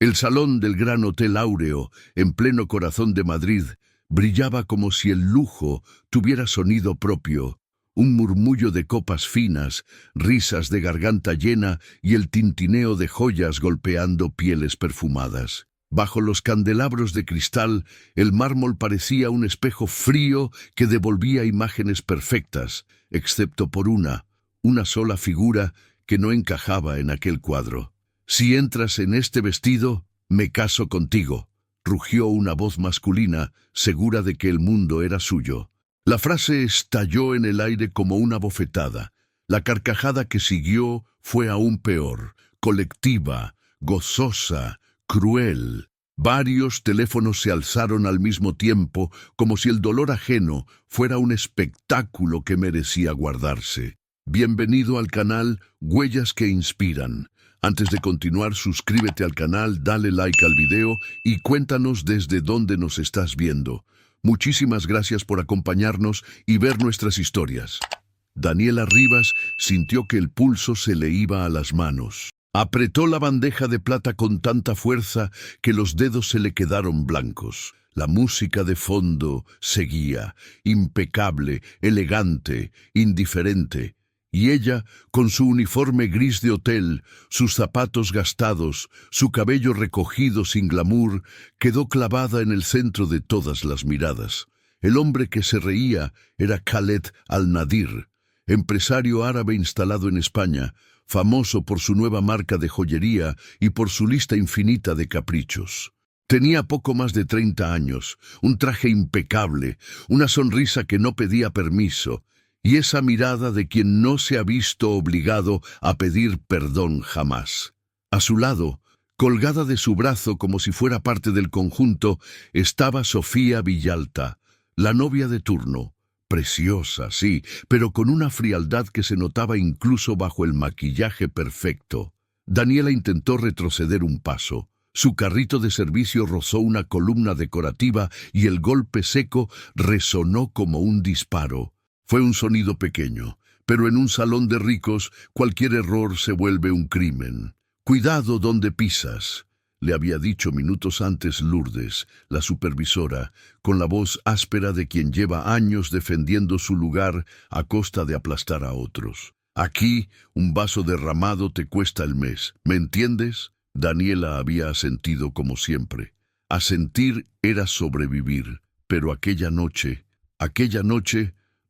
El salón del Gran Hotel Áureo, en pleno corazón de Madrid, brillaba como si el lujo tuviera sonido propio, un murmullo de copas finas, risas de garganta llena y el tintineo de joyas golpeando pieles perfumadas. Bajo los candelabros de cristal, el mármol parecía un espejo frío que devolvía imágenes perfectas, excepto por una sola figura que no encajaba en aquel cuadro. «Si entras en este vestido, me caso contigo», rugió una voz masculina, segura de que el mundo era suyo. La frase estalló en el aire como una bofetada. La carcajada que siguió fue aún peor, colectiva, gozosa, cruel. Varios teléfonos se alzaron al mismo tiempo, como si el dolor ajeno fuera un espectáculo que merecía guardarse. Bienvenido al canal Huellas que Inspiran. Antes de continuar, suscríbete al canal, dale like al video y cuéntanos desde dónde nos estás viendo. Muchísimas gracias por acompañarnos y ver nuestras historias. Daniela Rivas sintió que el pulso se le iba a las manos. Apretó la bandeja de plata con tanta fuerza que los dedos se le quedaron blancos. La música de fondo seguía, impecable, elegante, indiferente. Y ella, con su uniforme gris de hotel, sus zapatos gastados, su cabello recogido sin glamour, quedó clavada en el centro de todas las miradas. El hombre que se reía era Khaled Al-Nadir, empresario árabe instalado en España, famoso por su nueva marca de joyería y por su lista infinita de caprichos. Tenía poco más de 30 años, un traje impecable, una sonrisa que no pedía permiso, y esa mirada de quien no se ha visto obligado a pedir perdón jamás. A su lado, colgada de su brazo como si fuera parte del conjunto, estaba Sofía Villalta, la novia de turno. Preciosa, sí, pero con una frialdad que se notaba incluso bajo el maquillaje perfecto. Daniela intentó retroceder un paso. Su carrito de servicio rozó una columna decorativa y el golpe seco resonó como un disparo. Fue un sonido pequeño, pero en un salón de ricos cualquier error se vuelve un crimen. «Cuidado donde pisas», le había dicho minutos antes Lourdes, la supervisora, con la voz áspera de quien lleva años defendiendo su lugar a costa de aplastar a otros. «Aquí, un vaso derramado te cuesta el mes, ¿me entiendes?» Daniela había asentido como siempre. Asentir era sobrevivir, pero aquella noche,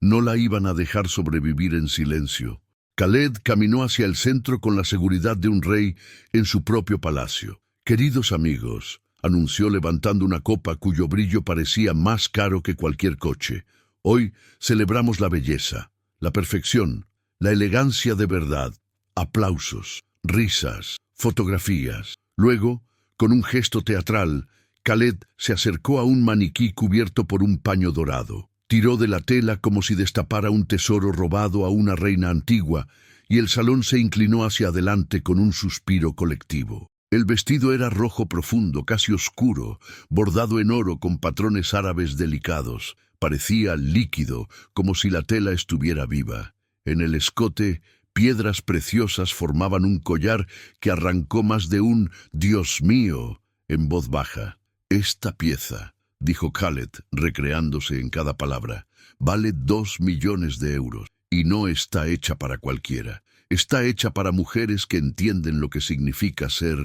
no la iban a dejar sobrevivir en silencio. Khaled caminó hacia el centro con la seguridad de un rey en su propio palacio. «Queridos amigos», anunció levantando una copa cuyo brillo parecía más caro que cualquier coche, «hoy celebramos la belleza, la perfección, la elegancia de verdad. Aplausos, risas, fotografías». Luego, con un gesto teatral, Khaled se acercó a un maniquí cubierto por un paño dorado. Tiró de la tela como si destapara un tesoro robado a una reina antigua, y el salón se inclinó hacia adelante con un suspiro colectivo. El vestido era rojo profundo, casi oscuro, bordado en oro con patrones árabes delicados. Parecía líquido, como si la tela estuviera viva. En el escote, piedras preciosas formaban un collar que arrancó más de un «Dios mío» en voz baja. «Esta pieza», dijo Khaled, recreándose en cada palabra, «vale 2 millones de euros, y no está hecha para cualquiera. Está hecha para mujeres que entienden lo que significa ser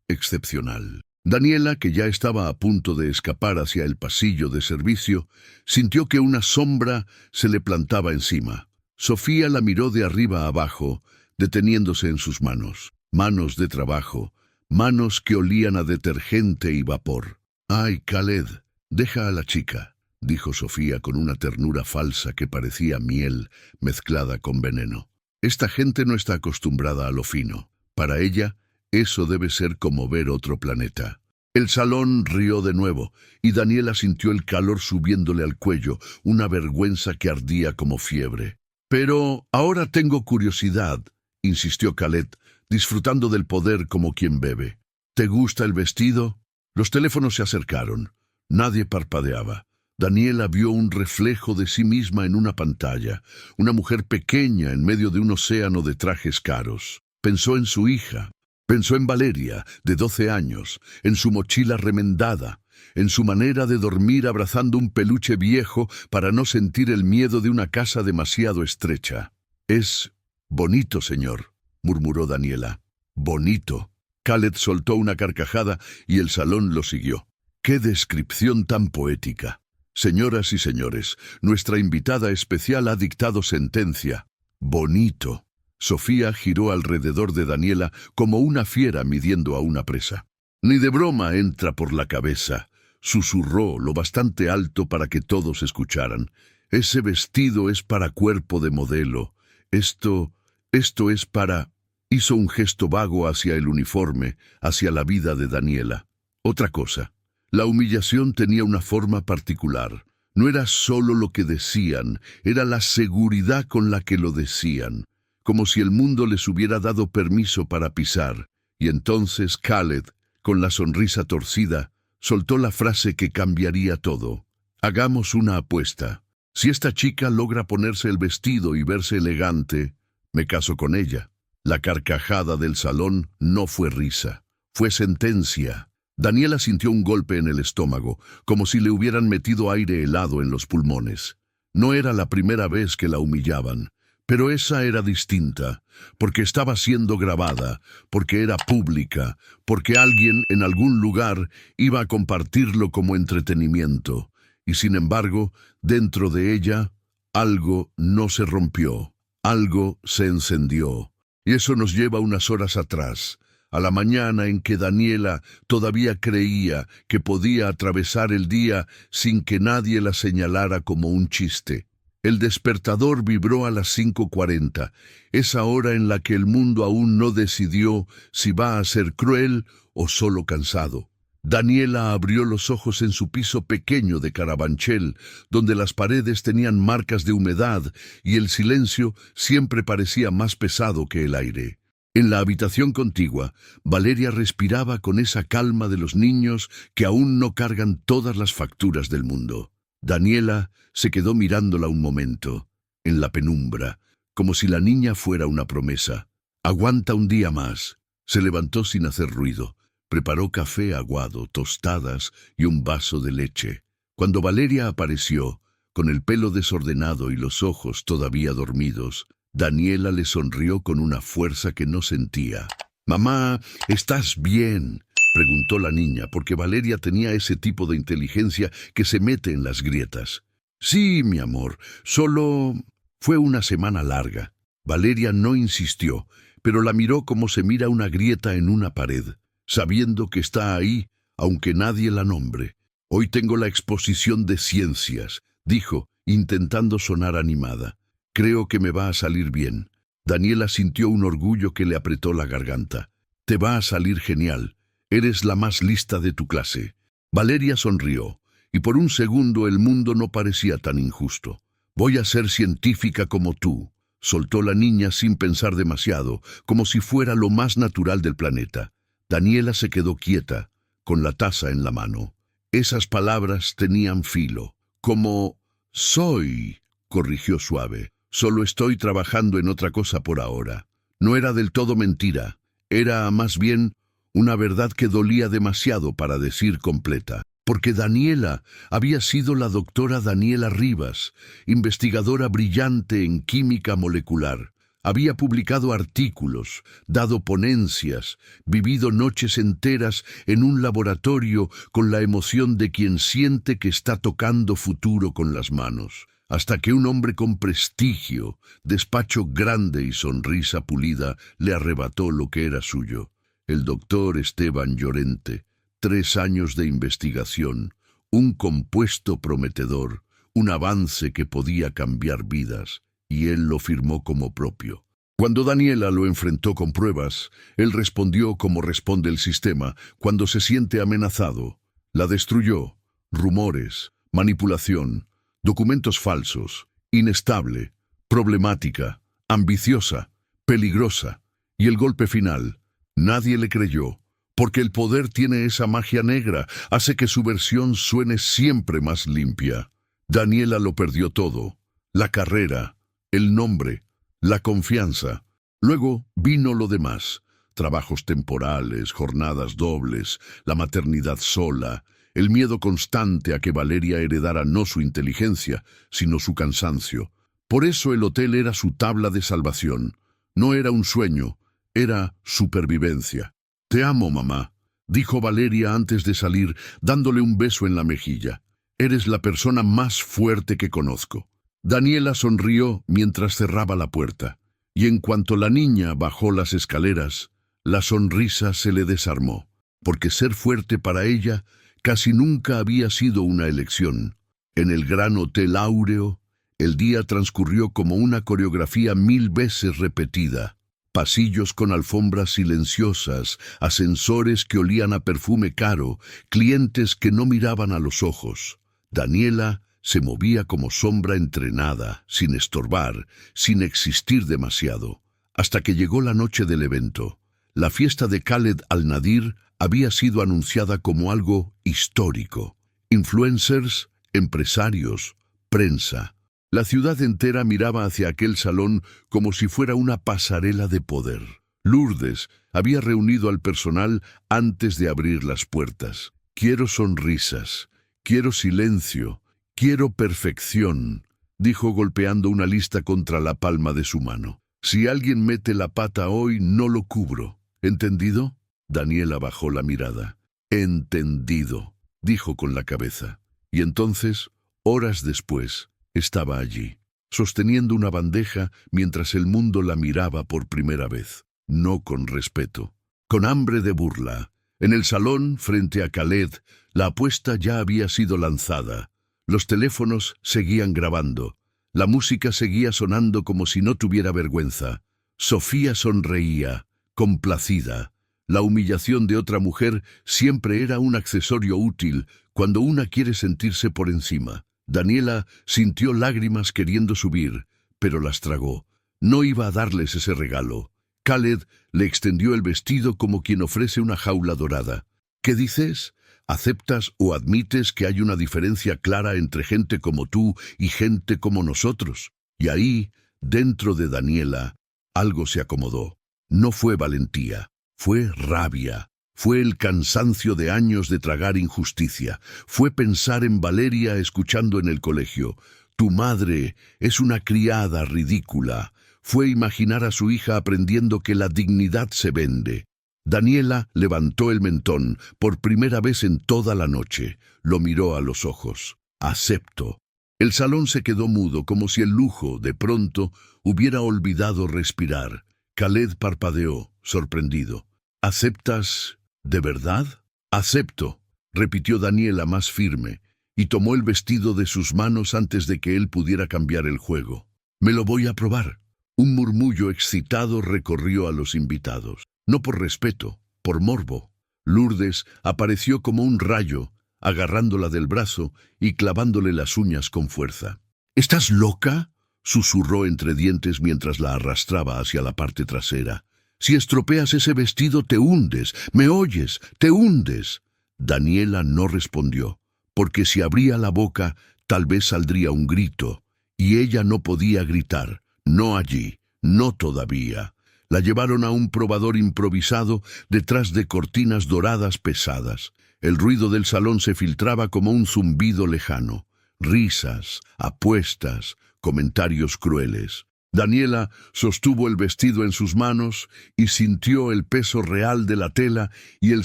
excepcional». Daniela, que ya estaba a punto de escapar hacia el pasillo de servicio, sintió que una sombra se le plantaba encima. Sofía la miró de arriba a abajo, deteniéndose en sus manos. Manos de trabajo, manos que olían a detergente y vapor. «Ay, Khaled, deja a la chica», dijo Sofía con una ternura falsa que parecía miel mezclada con veneno. «Esta gente no está acostumbrada a lo fino. Para ella, eso debe ser como ver otro planeta». El salón rió de nuevo, y Daniela sintió el calor subiéndole al cuello, una vergüenza que ardía como fiebre. «Pero ahora tengo curiosidad», insistió Khaled, disfrutando del poder como quien bebe. «¿Te gusta el vestido?» Los teléfonos se acercaron. Nadie parpadeaba. Daniela vio un reflejo de sí misma en una pantalla, una mujer pequeña en medio de un océano de trajes caros. Pensó en su hija, Pensó en Valeria, de 12 años, en su mochila remendada, en su manera de dormir abrazando un peluche viejo para no sentir el miedo de una casa demasiado estrecha. «Es bonito, señor», murmuró Daniela. «Bonito». Khaled soltó una carcajada y el salón lo siguió. ¡Qué descripción tan poética! Señoras y señores, nuestra invitada especial ha dictado sentencia. Bonito. Sofía giró alrededor de Daniela como una fiera midiendo a una presa. Ni de broma entra por la cabeza. Susurró lo bastante alto para que todos escucharan. Ese vestido es para cuerpo de modelo. Esto es para... Hizo un gesto vago hacia el uniforme, hacia la vida de Daniela. Otra cosa. La humillación tenía una forma particular. No era solo lo que decían, era la seguridad con la que lo decían, como si el mundo les hubiera dado permiso para pisar. Y entonces Khaled, con la sonrisa torcida, soltó la frase que cambiaría todo. Hagamos una apuesta. Si esta chica logra ponerse el vestido y verse elegante, me caso con ella. La carcajada del salón no fue risa, fue sentencia. Daniela sintió un golpe en el estómago, como si le hubieran metido aire helado en los pulmones. No era la primera vez que la humillaban, pero esa era distinta, porque estaba siendo grabada, porque era pública, porque alguien en algún lugar iba a compartirlo como entretenimiento. Y sin embargo, dentro de ella, algo no se rompió, algo se encendió. Y eso nos lleva unas horas atrás, a la mañana en que Daniela todavía creía que podía atravesar el día sin que nadie la señalara como un chiste. El despertador vibró a las 5:40, esa hora en la que el mundo aún no decidió si va a ser cruel o solo cansado. Daniela abrió los ojos en su piso pequeño de Carabanchel, donde las paredes tenían marcas de humedad y el silencio siempre parecía más pesado que el aire. En la habitación contigua, Valeria respiraba con esa calma de los niños que aún no cargan todas las facturas del mundo. Daniela se quedó mirándola un momento, en la penumbra, como si la niña fuera una promesa. «Aguanta un día más». Se levantó sin hacer ruido. Preparó café aguado, tostadas y un vaso de leche. Cuando Valeria apareció, con el pelo desordenado y los ojos todavía dormidos, Daniela le sonrió con una fuerza que no sentía. «Mamá, ¿estás bien?», preguntó la niña, porque Valeria tenía ese tipo de inteligencia que se mete en las grietas. «Sí, mi amor, solo...». Fue una semana larga. Valeria no insistió, pero la miró como se mira una grieta en una pared, sabiendo que está ahí, aunque nadie la nombre. «Hoy tengo la exposición de ciencias», dijo, intentando sonar animada. «Creo que me va a salir bien». Daniela sintió un orgullo que le apretó la garganta. «Te va a salir genial. Eres la más lista de tu clase». Valeria sonrió, y por un segundo el mundo no parecía tan injusto. «Voy a ser científica como tú», soltó la niña sin pensar demasiado, como si fuera lo más natural del planeta. Daniela se quedó quieta, con la taza en la mano. Esas palabras tenían filo. Como «soy», corrigió suave. «Solo estoy trabajando en otra cosa por ahora». No era del todo mentira. Era más bien una verdad que dolía demasiado para decir completa. Porque Daniela había sido la doctora Daniela Rivas, investigadora brillante en química molecular. Había publicado artículos, dado ponencias, vivido noches enteras en un laboratorio con la emoción de quien siente que está tocando futuro con las manos, hasta que un hombre con prestigio, despacho grande y sonrisa pulida le arrebató lo que era suyo. El doctor Esteban Llorente, 3 años de investigación, un compuesto prometedor, un avance que podía cambiar vidas, y él lo firmó como propio. Cuando Daniela lo enfrentó con pruebas, él respondió como responde el sistema cuando se siente amenazado. La destruyó. Rumores, manipulación, documentos falsos, inestable, problemática, ambiciosa, peligrosa. Y el golpe final, nadie le creyó, porque el poder tiene esa magia negra, hace que su versión suene siempre más limpia. Daniela lo perdió todo, la carrera, el nombre, la confianza. Luego vino lo demás. trabajos temporales, jornadas dobles, la maternidad sola, el miedo constante a que Valeria heredara no su inteligencia, sino su cansancio. Por eso el hotel era su tabla de salvación. No era un sueño, era supervivencia. «Te amo, mamá», dijo Valeria antes de salir, dándole un beso en la mejilla. «Eres la persona más fuerte que conozco». Daniela sonrió mientras cerraba la puerta, y en cuanto la niña bajó las escaleras, la sonrisa se le desarmó, porque ser fuerte para ella casi nunca había sido una elección. En el gran Hotel Áureo, el día transcurrió como una coreografía 1000 veces repetida. Pasillos con alfombras silenciosas, ascensores que olían a perfume caro, clientes que no miraban a los ojos. Daniela se movía como sombra entrenada, sin estorbar, sin existir demasiado, hasta que llegó la noche del evento. La fiesta de Khaled Al-Nadir había sido anunciada como algo histórico. Influencers, empresarios, prensa. La ciudad entera miraba hacia aquel salón como si fuera una pasarela de poder. Lourdes había reunido al personal antes de abrir las puertas. «Quiero sonrisas, quiero silencio, quiero perfección», dijo golpeando una lista contra la palma de su mano. «Si alguien mete la pata hoy, no lo cubro. ¿Entendido?» Daniela bajó la mirada. «Entendido», dijo con la cabeza. Y entonces, horas después, estaba allí, sosteniendo una bandeja mientras el mundo la miraba por primera vez. No con respeto, con hambre de burla. En el salón, frente a Khaled, la apuesta ya había sido lanzada. Los teléfonos seguían grabando. La música seguía sonando como si no tuviera vergüenza. Sofía sonreía, complacida. La humillación de otra mujer siempre era un accesorio útil cuando una quiere sentirse por encima. Daniela sintió lágrimas queriendo subir, pero las tragó. No iba a darles ese regalo. Khaled le extendió el vestido como quien ofrece una jaula dorada. «¿Qué dices? ¿Aceptas o admites que hay una diferencia clara entre gente como tú y gente como nosotros?» Y ahí, dentro de Daniela, algo se acomodó. No fue valentía, fue rabia. Fue el cansancio de años de tragar injusticia. Fue pensar en Valeria escuchando en el colegio: «Tu madre es una criada ridícula». Fue imaginar a su hija aprendiendo que la dignidad se vende. Daniela levantó el mentón por primera vez en toda la noche. Lo miró a los ojos. «Acepto». El salón se quedó mudo, como si el lujo, de pronto, hubiera olvidado respirar. Khaled parpadeó, sorprendido. «¿Aceptas de verdad?» «Acepto», repitió Daniela más firme, y tomó el vestido de sus manos antes de que él pudiera cambiar el juego. «Me lo voy a probar». Un murmullo excitado recorrió a los invitados. No por respeto, por morbo. Lourdes apareció como un rayo, agarrándola del brazo y clavándole las uñas con fuerza. «¿Estás loca?», susurró entre dientes mientras la arrastraba hacia la parte trasera. «Si estropeas ese vestido te hundes, ¿me oyes? Te hundes». Daniela no respondió, porque si abría la boca tal vez saldría un grito, y ella no podía gritar. No allí, no todavía. La llevaron a un probador improvisado detrás de cortinas doradas pesadas. El ruido del salón se filtraba como un zumbido lejano. Risas, apuestas, comentarios crueles. Daniela sostuvo el vestido en sus manos y sintió el peso real de la tela y el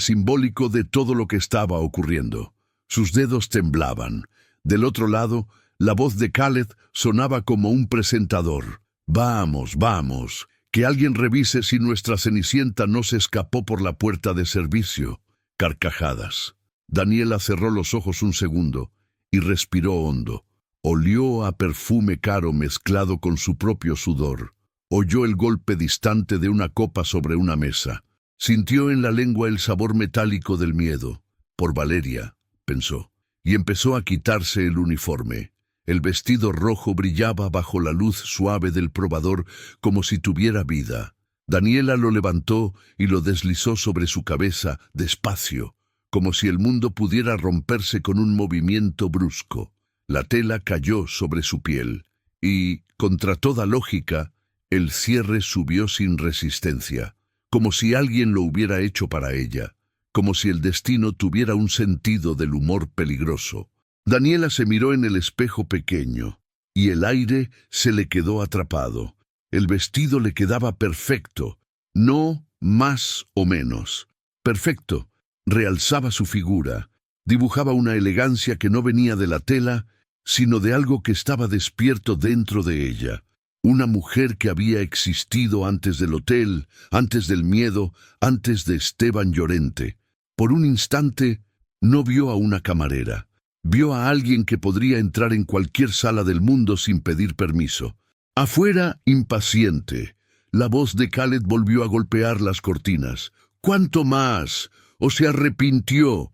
simbólico de todo lo que estaba ocurriendo. Sus dedos temblaban. Del otro lado, la voz de Khaled sonaba como un presentador. «Vamos, vamos, que alguien revise si nuestra Cenicienta no se escapó por la puerta de servicio». Carcajadas. Daniela cerró los ojos un segundo y respiró hondo. Olió a perfume caro mezclado con su propio sudor. Oyó el golpe distante de una copa sobre una mesa. Sintió en la lengua el sabor metálico del miedo. «Por Valeria», pensó, y empezó a quitarse el uniforme. El vestido rojo brillaba bajo la luz suave del probador como si tuviera vida. Daniela lo levantó y lo deslizó sobre su cabeza despacio, como si el mundo pudiera romperse con un movimiento brusco. La tela cayó sobre su piel y, contra toda lógica, el cierre subió sin resistencia. como si alguien lo hubiera hecho para ella, como si el destino tuviera un sentido del humor peligroso. Daniela se miró en el espejo pequeño, y el aire se le quedó atrapado. El vestido le quedaba perfecto, no más o menos. Perfecto, realzaba su figura, dibujaba una elegancia que no venía de la tela, sino de algo que estaba despierto dentro de ella. Una mujer que había existido antes del hotel, antes del miedo, antes de Esteban Llorente. Por un instante, no vio a una camarera. Vio a alguien que podría entrar en cualquier sala del mundo sin pedir permiso. Afuera, impaciente, la voz de Khaled volvió a golpear las cortinas. ¿Cuánto más? ¿O se arrepintió?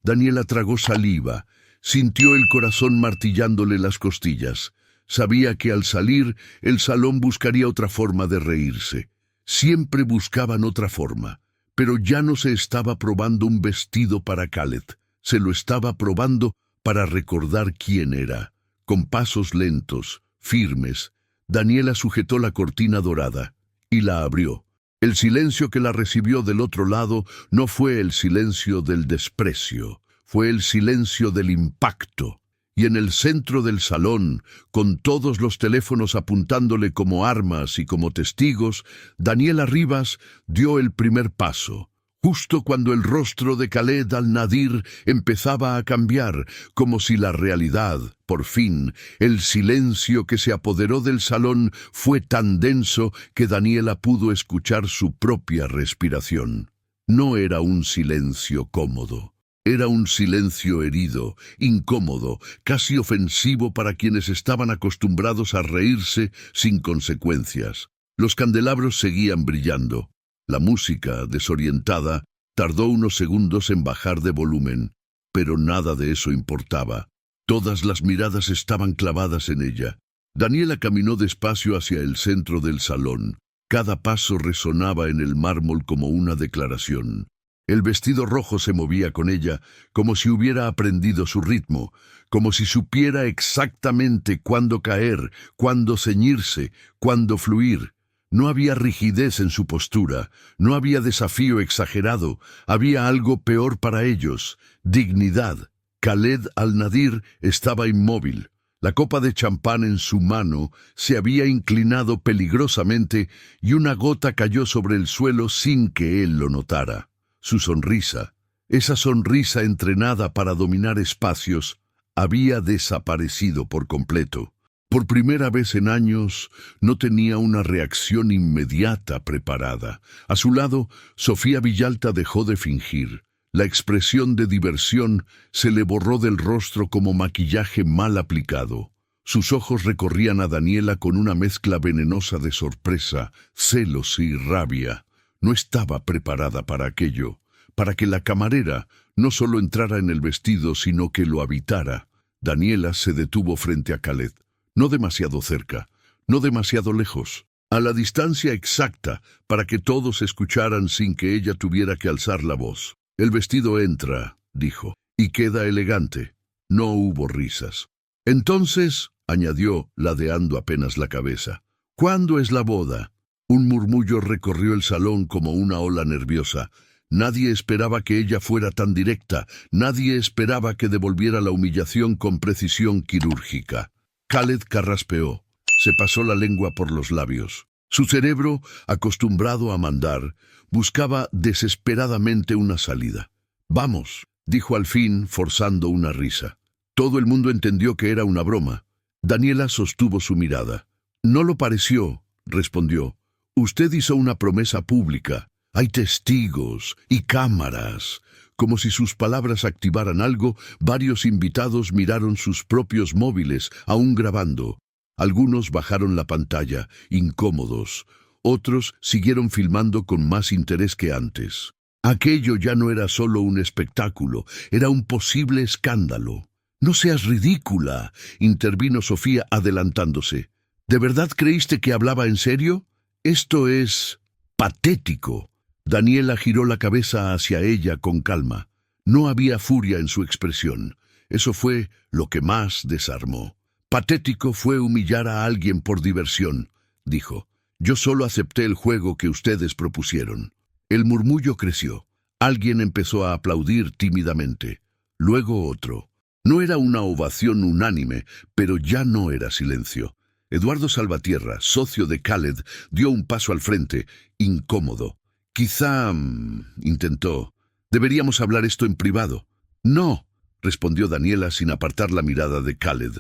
Daniela tragó saliva. Sintió el corazón martillándole las costillas. Sabía que al salir, el salón buscaría otra forma de reírse. Siempre buscaban otra forma. Pero ya no se estaba probando un vestido para Khaled. Se lo estaba probando para recordar quién era. Con pasos lentos, firmes, Daniela sujetó la cortina dorada y la abrió. El silencio que la recibió del otro lado no fue el silencio del desprecio, fue el silencio del impacto. Y en el centro del salón, con todos los teléfonos apuntándole como armas y como testigos, Daniela Rivas dio el primer paso. Justo cuando el rostro de Khaled al-Nadir empezaba a cambiar, como si la realidad, por fin, el silencio que se apoderó del salón fue tan denso que Daniela pudo escuchar su propia respiración. No era un silencio cómodo. Era un silencio herido, incómodo, casi ofensivo para quienes estaban acostumbrados a reírse sin consecuencias. Los candelabros seguían brillando. La música, desorientada, tardó unos segundos en bajar de volumen, pero nada de eso importaba. Todas las miradas estaban clavadas en ella. Daniela caminó despacio hacia el centro del salón. Cada paso resonaba en el mármol como una declaración. El vestido rojo se movía con ella, como si hubiera aprendido su ritmo, como si supiera exactamente cuándo caer, cuándo ceñirse, cuándo fluir. No había rigidez en su postura, no había desafío exagerado, había algo peor para ellos, dignidad. Khaled al-Nadir estaba inmóvil. La copa de champán en su mano se había inclinado peligrosamente y una gota cayó sobre el suelo sin que él lo notara. Su sonrisa, esa sonrisa entrenada para dominar espacios, había desaparecido por completo. Por primera vez en años, no tenía una reacción inmediata preparada. A su lado, Sofía Villalta dejó de fingir. La expresión de diversión se le borró del rostro como maquillaje mal aplicado. Sus ojos recorrían a Daniela con una mezcla venenosa de sorpresa, celos y rabia. No estaba preparada para aquello, para que la camarera no solo entrara en el vestido, sino que lo habitara. Daniela se detuvo frente a Khaled. No demasiado cerca, no demasiado lejos, a la distancia exacta para que todos escucharan sin que ella tuviera que alzar la voz. El vestido entra, dijo, y queda elegante. No hubo risas. Entonces, añadió, ladeando apenas la cabeza, ¿cuándo es la boda? Un murmullo recorrió el salón como una ola nerviosa. Nadie esperaba que ella fuera tan directa, nadie esperaba que devolviera la humillación con precisión quirúrgica. Khaled carraspeó, se pasó la lengua por los labios. Su cerebro, acostumbrado a mandar, buscaba desesperadamente una salida. «Vamos», dijo al fin, forzando una risa. Todo el mundo entendió que era una broma. Daniela sostuvo su mirada. «No lo pareció», respondió. «Usted hizo una promesa pública. Hay testigos y cámaras». Como si sus palabras activaran algo, varios invitados miraron sus propios móviles, aún grabando. Algunos bajaron la pantalla, incómodos. Otros siguieron filmando con más interés que antes. Aquello ya no era solo un espectáculo, era un posible escándalo. «No seas ridícula», intervino Sofía adelantándose. «¿De verdad creíste que hablaba en serio? Esto es patético». Daniela giró la cabeza hacia ella con calma. No había furia en su expresión. Eso fue lo que más desarmó. «Patético fue humillar a alguien por diversión», dijo. Yo solo acepté el juego que ustedes propusieron. El murmullo creció. Alguien empezó a aplaudir tímidamente. Luego otro. No era una ovación unánime, pero ya no era silencio. Eduardo Salvatierra, socio de Khaled, dio un paso al frente, incómodo. Quizá, intentó. Deberíamos hablar esto en privado. No, respondió Daniela sin apartar la mirada de Khaled.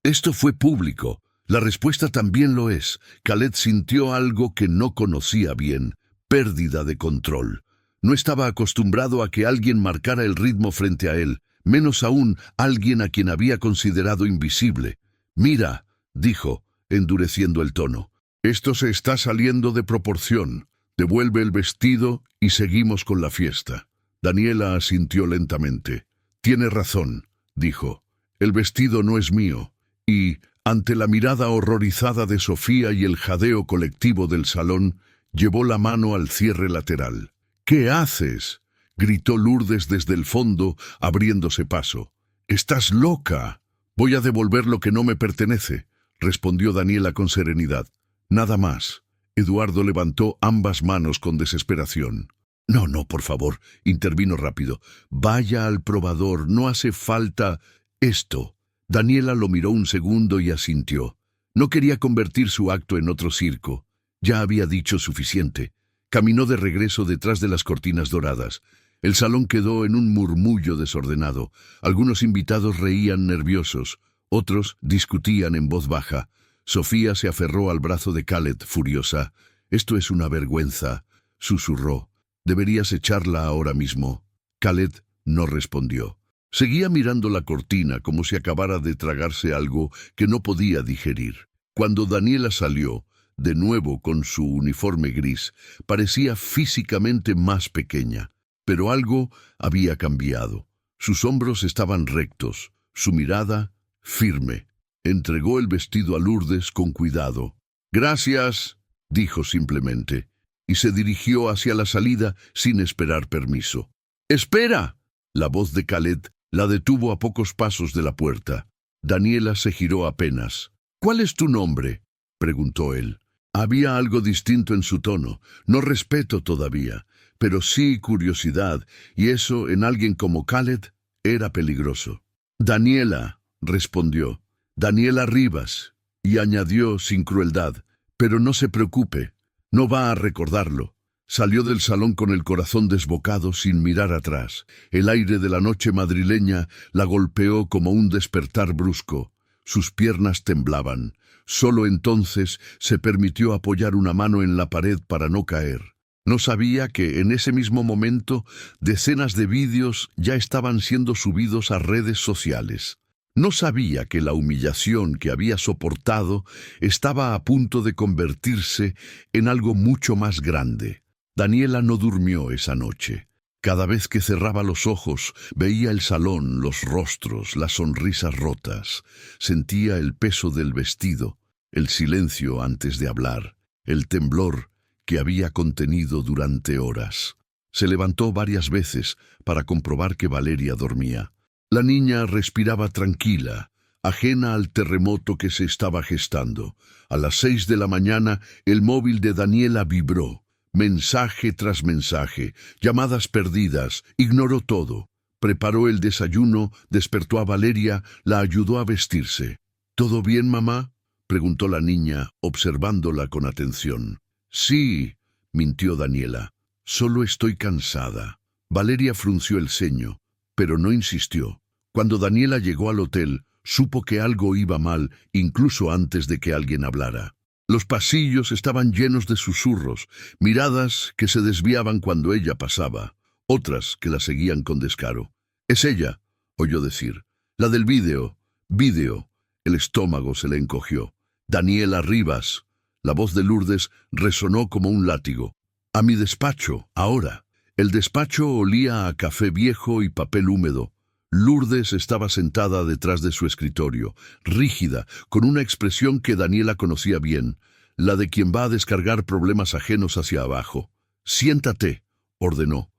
Esto fue público. La respuesta también lo es. Khaled sintió algo que no conocía bien, pérdida de control. No estaba acostumbrado a que alguien marcara el ritmo frente a él, menos aún alguien a quien había considerado invisible. Mira, dijo, endureciendo el tono. Esto se está saliendo de proporción. Devuelve el vestido y seguimos con la fiesta. Daniela asintió lentamente. Tiene razón, dijo. El vestido no es mío. Y, ante la mirada horrorizada de Sofía y el jadeo colectivo del salón, llevó la mano al cierre lateral. ¿Qué haces?, gritó Lourdes desde el fondo, abriéndose paso. «¡Estás loca! Voy a devolver lo que no me pertenece», respondió Daniela con serenidad. «Nada más». Eduardo levantó ambas manos con desesperación. «No, por favor», intervino rápido. «Vaya al probador, no hace falta esto». Daniela lo miró un segundo y asintió. No quería convertir su acto en otro circo. Ya había dicho suficiente. Caminó de regreso detrás de las cortinas doradas. El salón quedó en un murmullo desordenado. Algunos invitados reían nerviosos, otros discutían en voz baja. Sofía se aferró al brazo de Khaled, furiosa. «Esto es una vergüenza», susurró. «Deberías echarla ahora mismo». Khaled no respondió. Seguía mirando la cortina como si acabara de tragarse algo que no podía digerir. Cuando Daniela salió, de nuevo con su uniforme gris, parecía físicamente más pequeña. Pero algo había cambiado. Sus hombros estaban rectos, su mirada firme. Entregó el vestido a Lourdes con cuidado. «Gracias», dijo simplemente, y se dirigió hacia la salida sin esperar permiso. «¡Espera!». La voz de Khaled la detuvo a pocos pasos de la puerta. Daniela se giró apenas. «¿Cuál es tu nombre?», preguntó él. Había algo distinto en su tono. No respeto todavía, pero sí curiosidad, y eso en alguien como Khaled era peligroso. «Daniela», respondió. «Daniela Rivas», y añadió sin crueldad. «Pero no se preocupe, no va a recordarlo». Salió del salón con el corazón desbocado sin mirar atrás. El aire de la noche madrileña la golpeó como un despertar brusco. Sus piernas temblaban. Solo entonces se permitió apoyar una mano en la pared para no caer. No sabía que en ese mismo momento decenas de vídeos ya estaban siendo subidos a redes sociales. No sabía que la humillación que había soportado estaba a punto de convertirse en algo mucho más grande. Daniela no durmió esa noche. Cada vez que cerraba los ojos, veía el salón, los rostros, las sonrisas rotas. Sentía el peso del vestido, el silencio antes de hablar, el temblor que había contenido durante horas. Se levantó varias veces para comprobar que Valeria dormía. La niña respiraba tranquila, ajena al terremoto que se estaba gestando. A las 6 de la mañana, el móvil de Daniela vibró. Mensaje tras mensaje, llamadas perdidas, ignoró todo. Preparó el desayuno, despertó a Valeria, la ayudó a vestirse. «¿Todo bien, mamá?», preguntó la niña, observándola con atención. «Sí», mintió Daniela. «Solo estoy cansada». Valeria frunció el ceño, pero no insistió. Cuando Daniela llegó al hotel, supo que algo iba mal, incluso antes de que alguien hablara. Los pasillos estaban llenos de susurros, miradas que se desviaban cuando ella pasaba, otras que la seguían con descaro. «Es ella», oyó decir. «La del vídeo». «Vídeo». El estómago se le encogió. «Daniela Rivas». La voz de Lourdes resonó como un látigo. «A mi despacho, ahora». El despacho olía a café viejo y papel húmedo. Lourdes estaba sentada detrás de su escritorio, rígida, con una expresión que Daniela conocía bien, la de quien va a descargar problemas ajenos hacia abajo. «Siéntate», ordenó.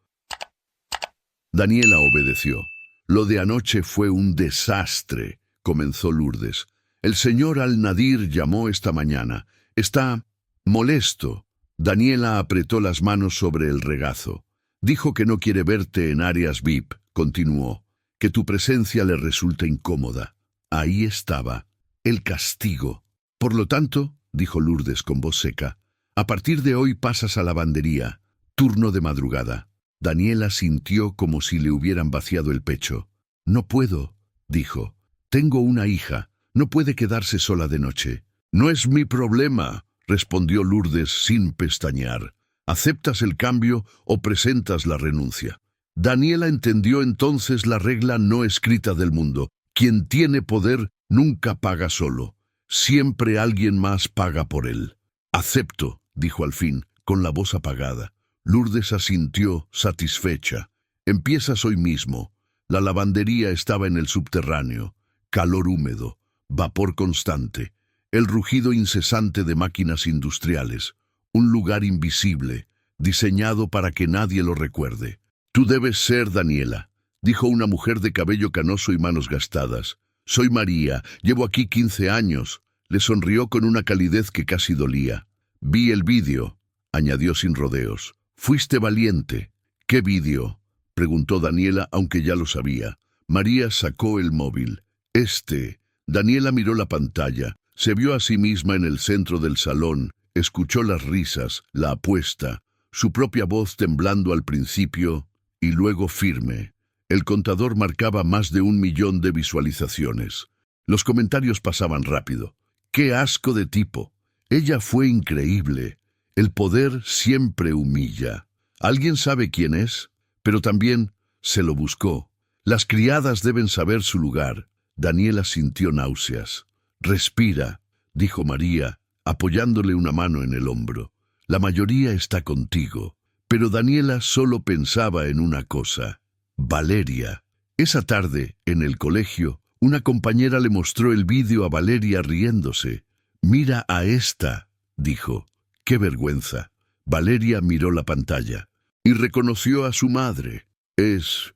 Daniela obedeció. «Lo de anoche fue un desastre», comenzó Lourdes. «El señor Al-Nadir llamó esta mañana. Está Molesto, Daniela apretó las manos sobre el regazo. Dijo que no quiere verte en áreas VIP, continuó, que tu presencia le resulta incómoda. Ahí estaba, el castigo. Por lo tanto, dijo Lourdes con voz seca, a partir de hoy pasas a lavandería, turno de madrugada. Daniela sintió como si le hubieran vaciado el pecho. No puedo, dijo. Tengo una hija, no puede quedarse sola de noche. No es mi problema, respondió Lourdes sin pestañear. ¿Aceptas el cambio o presentas la renuncia? Daniela entendió entonces la regla no escrita del mundo. Quien tiene poder nunca paga solo. Siempre alguien más paga por él. Acepto, dijo al fin, con la voz apagada. Lourdes asintió, satisfecha. Empiezas hoy mismo. La lavandería estaba en el subterráneo. Calor húmedo, vapor constante, el rugido incesante de máquinas industriales. Un lugar invisible, diseñado para que nadie lo recuerde. Tú debes ser Daniela, dijo una mujer de cabello canoso y manos gastadas. Soy María, llevo aquí 15 años. Le sonrió con una calidez que casi dolía. Vi el vídeo, añadió sin rodeos. Fuiste valiente. ¿Qué vídeo?, preguntó Daniela, aunque ya lo sabía. María sacó el móvil. Daniela miró la pantalla, se vio a sí misma en el centro del salón, escuchó las risas, la apuesta, su propia voz temblando al principio y luego firme. El contador marcaba más de 1 millón de visualizaciones. Los comentarios pasaban rápido. ¡Qué asco de tipo! Ella fue increíble. El poder siempre humilla. ¿Alguien sabe quién es? Pero también se lo buscó. Las criadas deben saber su lugar. Daniela sintió náuseas. Respira, dijo María, apoyándole una mano en el hombro. La mayoría está contigo. Pero Daniela solo pensaba en una cosa. Valeria. Esa tarde, en el colegio, una compañera le mostró el vídeo a Valeria riéndose. Mira a esta, dijo. ¡Qué vergüenza! Valeria miró la pantalla y reconoció a su madre. Es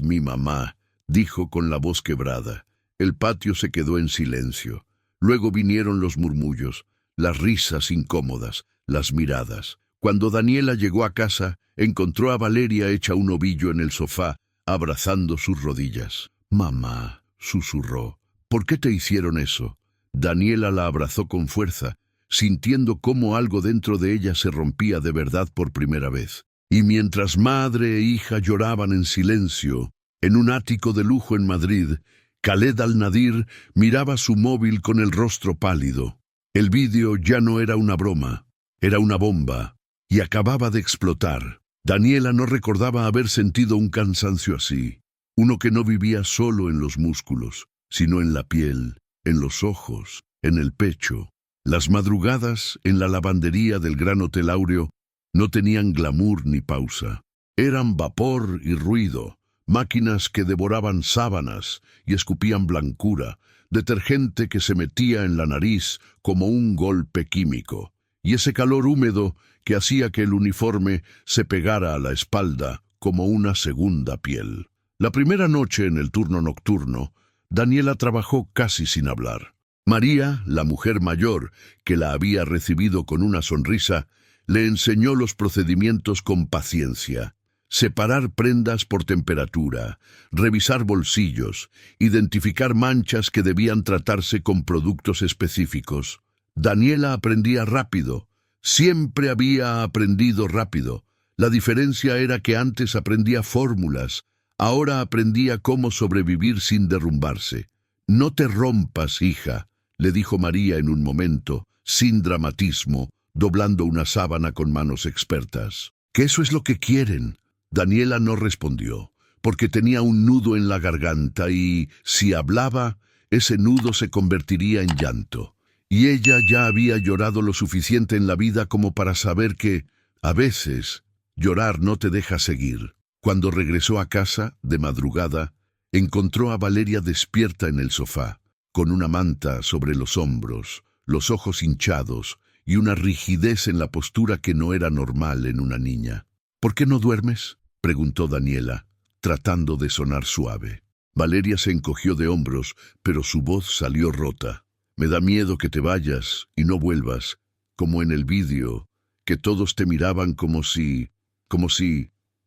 mi mamá, dijo con la voz quebrada. El patio se quedó en silencio. Luego vinieron los murmullos, las risas incómodas, las miradas. Cuando Daniela llegó a casa, encontró a Valeria hecha un ovillo en el sofá, abrazando sus rodillas. «Mamá», susurró, «¿por qué te hicieron eso?» Daniela la abrazó con fuerza, sintiendo cómo algo dentro de ella se rompía de verdad por primera vez. Y mientras madre e hija lloraban en silencio, en un ático de lujo en Madrid, Khaled Al-Nadir miraba su móvil con el rostro pálido. El vídeo ya no era una broma, era una bomba, y acababa de explotar. Daniela no recordaba haber sentido un cansancio así, uno que no vivía solo en los músculos, sino en la piel, en los ojos, en el pecho. Las madrugadas en la lavandería del Gran Hotel Áureo no tenían glamour ni pausa. Eran vapor y ruido, máquinas que devoraban sábanas y escupían blancura, detergente que se metía en la nariz como un golpe químico, y ese calor húmedo que hacía que el uniforme se pegara a la espalda como una segunda piel. La primera noche en el turno nocturno, Daniela trabajó casi sin hablar. María, la mujer mayor, que la había recibido con una sonrisa, le enseñó los procedimientos con paciencia. Separar prendas por temperatura, revisar bolsillos, identificar manchas que debían tratarse con productos específicos. Daniela aprendía rápido, siempre había aprendido rápido. La diferencia era que antes aprendía fórmulas, ahora aprendía cómo sobrevivir sin derrumbarse. «No te rompas, hija», le dijo María en un momento, sin dramatismo, doblando una sábana con manos expertas. «¿Que eso es lo que quieren?» Daniela no respondió, porque tenía un nudo en la garganta y, si hablaba, ese nudo se convertiría en llanto. Y ella ya había llorado lo suficiente en la vida como para saber que, a veces, llorar no te deja seguir. Cuando regresó a casa, de madrugada, encontró a Valeria despierta en el sofá, con una manta sobre los hombros, los ojos hinchados y una rigidez en la postura que no era normal en una niña. «¿Por qué no duermes?», preguntó Daniela, tratando de sonar suave. Valeria se encogió de hombros, pero su voz salió rota. «Me da miedo que te vayas y no vuelvas. como en el vídeo, que todos te miraban como si...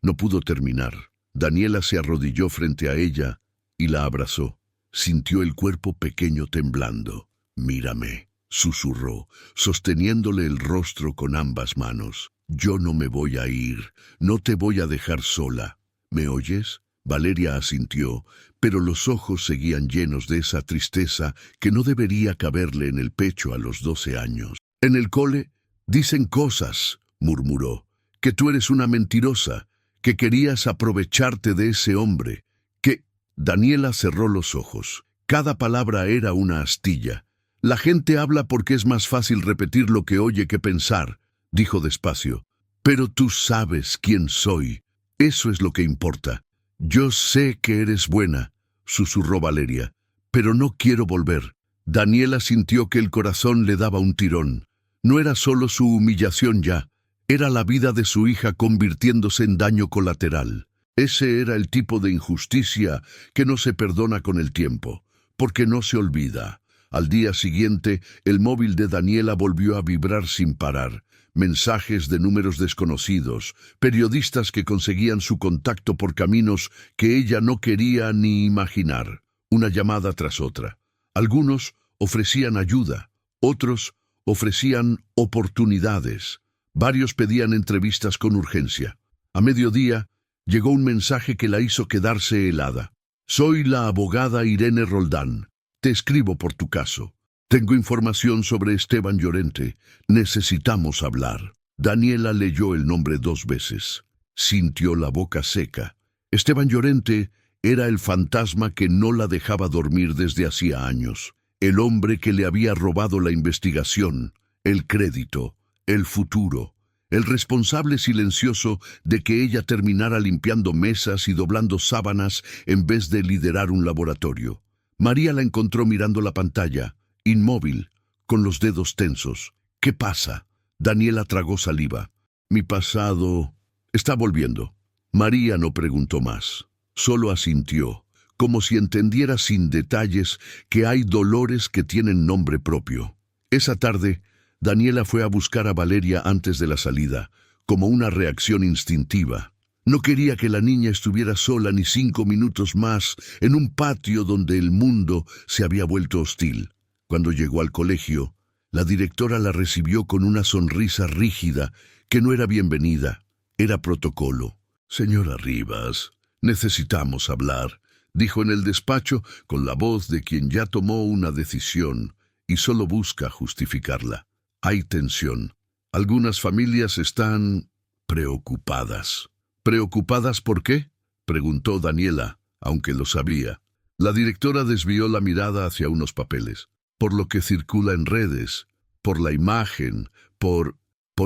No pudo terminar. Daniela se arrodilló frente a ella y la abrazó. Sintió el cuerpo pequeño temblando. «Mírame», susurró, sosteniéndole el rostro con ambas manos. «Yo no me voy a ir, no te voy a dejar sola. ¿Me oyes?» Valeria asintió, pero los ojos seguían llenos de esa tristeza que no debería caberle en el pecho a los 12 años. «En el cole dicen cosas», murmuró, «que tú eres una mentirosa, que querías aprovecharte de ese hombre, que...» Daniela cerró los ojos. Cada palabra era una astilla. «La gente habla porque es más fácil repetir lo que oye que pensar», dijo despacio. «Pero tú sabes quién soy. Eso es lo que importa». «Yo sé que eres buena», susurró Valeria, «pero no quiero volver». Daniela sintió que el corazón le daba un tirón. No era solo su humillación ya, era la vida de su hija convirtiéndose en daño colateral. Ese era el tipo de injusticia que no se perdona con el tiempo, porque no se olvida. Al día siguiente, el móvil de Daniela volvió a vibrar sin parar. Mensajes de números desconocidos, periodistas que conseguían su contacto por caminos que ella no quería ni imaginar. Una llamada tras otra. Algunos ofrecían ayuda, otros ofrecían oportunidades. Varios pedían entrevistas con urgencia. A mediodía, llegó un mensaje que la hizo quedarse helada. «Soy la abogada Irene Roldán. Te escribo por tu caso. Tengo información sobre Esteban Llorente. Necesitamos hablar». Daniela leyó el nombre 2 veces. Sintió la boca seca. Esteban Llorente era el fantasma que no la dejaba dormir desde hacía años. El hombre que le había robado la investigación, el crédito, el futuro. El responsable silencioso de que ella terminara limpiando mesas y doblando sábanas en vez de liderar un laboratorio. María la encontró mirando la pantalla, inmóvil, con los dedos tensos. «¿Qué pasa?» Daniela tragó saliva. «Mi pasado está volviendo». María no preguntó más. Solo asintió, como si entendiera sin detalles que hay dolores que tienen nombre propio. Esa tarde, Daniela fue a buscar a Valeria antes de la salida, como una reacción instintiva. No quería que la niña estuviera sola ni 5 minutos más en un patio donde el mundo se había vuelto hostil. Cuando llegó al colegio, la directora la recibió con una sonrisa rígida que no era bienvenida, era protocolo. «Señora Rivas, necesitamos hablar», dijo en el despacho con la voz de quien ya tomó una decisión y solo busca justificarla. «Hay tensión. Algunas familias están preocupadas». «¿Preocupadas por qué?», preguntó Daniela, aunque lo sabía. La directora desvió la mirada hacia unos papeles. «¿Por lo que circula en redes? ¿Por la imagen? ¿Por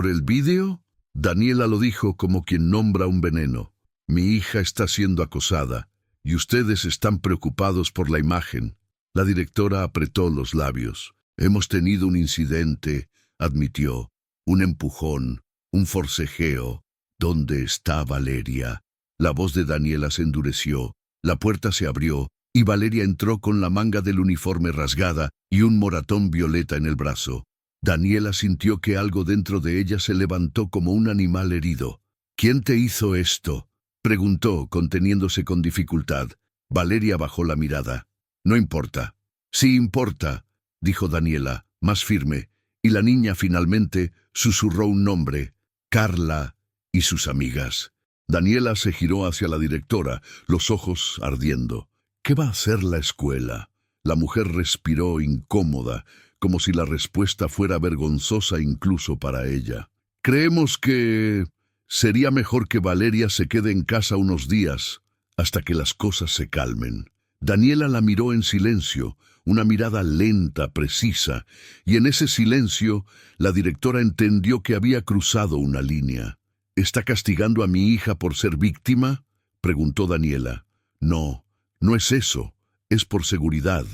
el vídeo?». Daniela lo dijo como quien nombra un veneno. «Mi hija está siendo acosada, y ustedes están preocupados por la imagen». La directora apretó los labios. «Hemos tenido un incidente», admitió. «Un empujón, un forcejeo». «¿Dónde está Valeria?». La voz de Daniela se endureció, la puerta se abrió, y Valeria entró con la manga del uniforme rasgada y un moratón violeta en el brazo. Daniela sintió que algo dentro de ella se levantó como un animal herido. «¿Quién te hizo esto?», preguntó, conteniéndose con dificultad. Valeria bajó la mirada. «No importa». «Sí importa», dijo Daniela, más firme, y la niña finalmente susurró un nombre: «Carla y sus amigas». Daniela se giró hacia la directora, los ojos ardiendo. «¿Qué va a hacer la escuela?». La mujer respiró incómoda, como si la respuesta fuera vergonzosa incluso para ella. «Creemos que sería mejor que Valeria se quede en casa unos días, hasta que las cosas se calmen». Daniela la miró en silencio, una mirada lenta, precisa, y en ese silencio la directora entendió que había cruzado una línea. «¿Está castigando a mi hija por ser víctima?», preguntó Daniela. «No, no es eso, es por seguridad».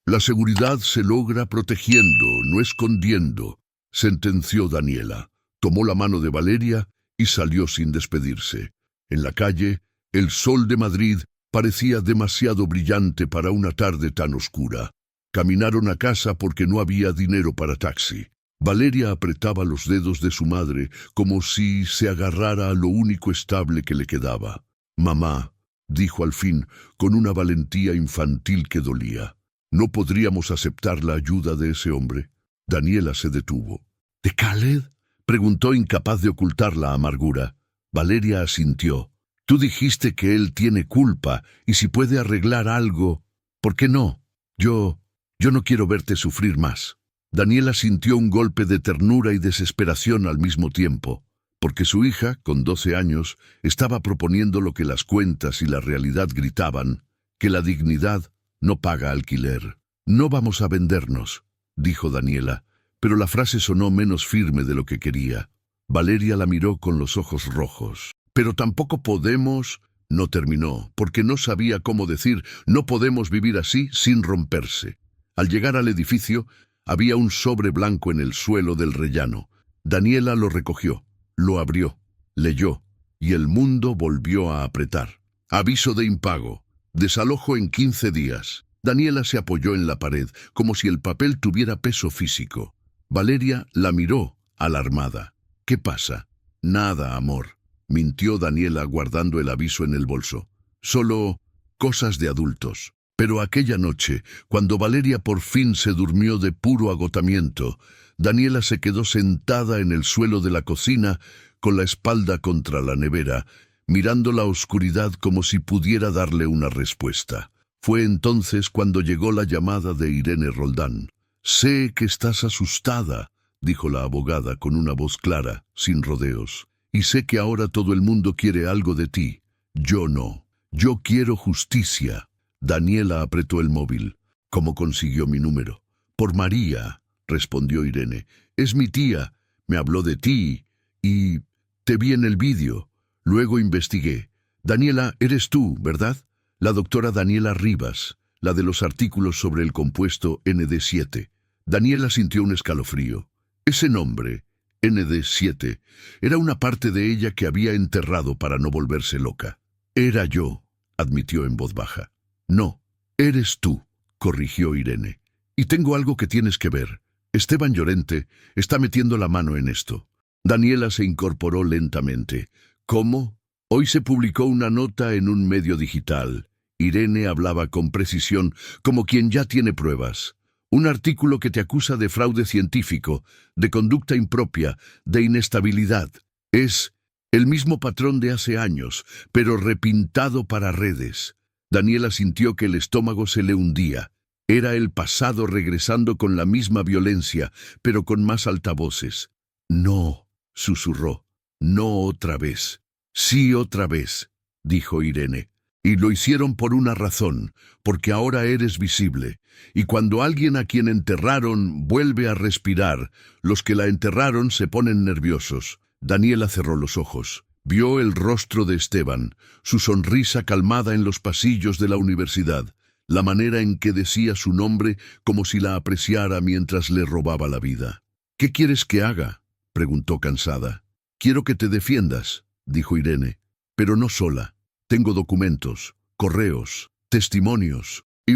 «La seguridad se logra protegiendo, no escondiendo», sentenció Daniela. Tomó la mano de Valeria y salió sin despedirse. En la calle, el sol de Madrid parecía demasiado brillante para una tarde tan oscura. Caminaron a casa porque no había dinero para taxi. Valeria apretaba los dedos de su madre como si se agarrara a lo único estable que le quedaba. «Mamá», dijo al fin, con una valentía infantil que dolía, «¿no podríamos aceptar la ayuda de ese hombre?» Daniela se detuvo. «¿De Khaled?», preguntó, incapaz de ocultar la amargura. Valeria asintió. «Tú dijiste que él tiene culpa, y si puede arreglar algo, ¿por qué no? Yo no quiero verte sufrir más». Daniela sintió un golpe de ternura y desesperación al mismo tiempo, porque su hija, con 12 años, estaba proponiendo lo que las cuentas y la realidad gritaban, que la dignidad no paga alquiler. «No vamos a vendernos», dijo Daniela, pero la frase sonó menos firme de lo que quería. Valeria la miró con los ojos rojos. «Pero tampoco podemos...» No terminó, porque no sabía cómo decir «no podemos vivir así» sin romperse. Al llegar al edificio, había un sobre blanco en el suelo del rellano. Daniela lo recogió, lo abrió, leyó, y el mundo volvió a apretar. Aviso de impago. Desalojo en 15 días. Daniela se apoyó en la pared, como si el papel tuviera peso físico. Valeria la miró, alarmada. «¿Qué pasa?» «Nada, amor», mintió Daniela guardando el aviso en el bolso. «Solo cosas de adultos». Pero aquella noche, cuando Valeria por fin se durmió de puro agotamiento, Daniela se quedó sentada en el suelo de la cocina, con la espalda contra la nevera, mirando la oscuridad como si pudiera darle una respuesta. Fue entonces cuando llegó la llamada de Irene Roldán. «Sé que estás asustada», dijo la abogada con una voz clara, sin rodeos. «Y sé que ahora todo el mundo quiere algo de ti. Yo no. Yo quiero justicia». Daniela apretó el móvil. «¿Cómo consiguió mi número?» «Por María», respondió Irene. «Es mi tía. Me habló de ti y te vi en el vídeo. Luego investigué. Daniela, eres tú, ¿verdad? La doctora Daniela Rivas, la de los artículos sobre el compuesto ND7. Daniela sintió un escalofrío. Ese nombre, ND7, era una parte de ella que había enterrado para no volverse loca. «Era yo», admitió en voz baja. «No, eres tú», corrigió Irene. «Y tengo algo que tienes que ver. Esteban Llorente está metiendo la mano en esto». Daniela se incorporó lentamente. «¿Cómo?» «Hoy se publicó una nota en un medio digital». Irene hablaba con precisión, como quien ya tiene pruebas. «Un artículo que te acusa de fraude científico, de conducta impropia, de inestabilidad. Es el mismo patrón de hace años, pero repintado para redes». Daniela sintió que el estómago se le hundía. Era el pasado regresando con la misma violencia, pero con más altavoces. «No», susurró. «No otra vez». «Sí, otra vez», dijo Irene. «Y lo hicieron por una razón, porque ahora eres visible. Y cuando alguien a quien enterraron vuelve a respirar, los que la enterraron se ponen nerviosos». Daniela cerró los ojos. Vio el rostro de Esteban, su sonrisa calmada en los pasillos de la universidad, la manera en que decía su nombre como si la apreciara mientras le robaba la vida. «¿Qué quieres que haga?», preguntó cansada. «Quiero que te defiendas», dijo Irene, «pero no sola. Tengo documentos, correos, testimonios y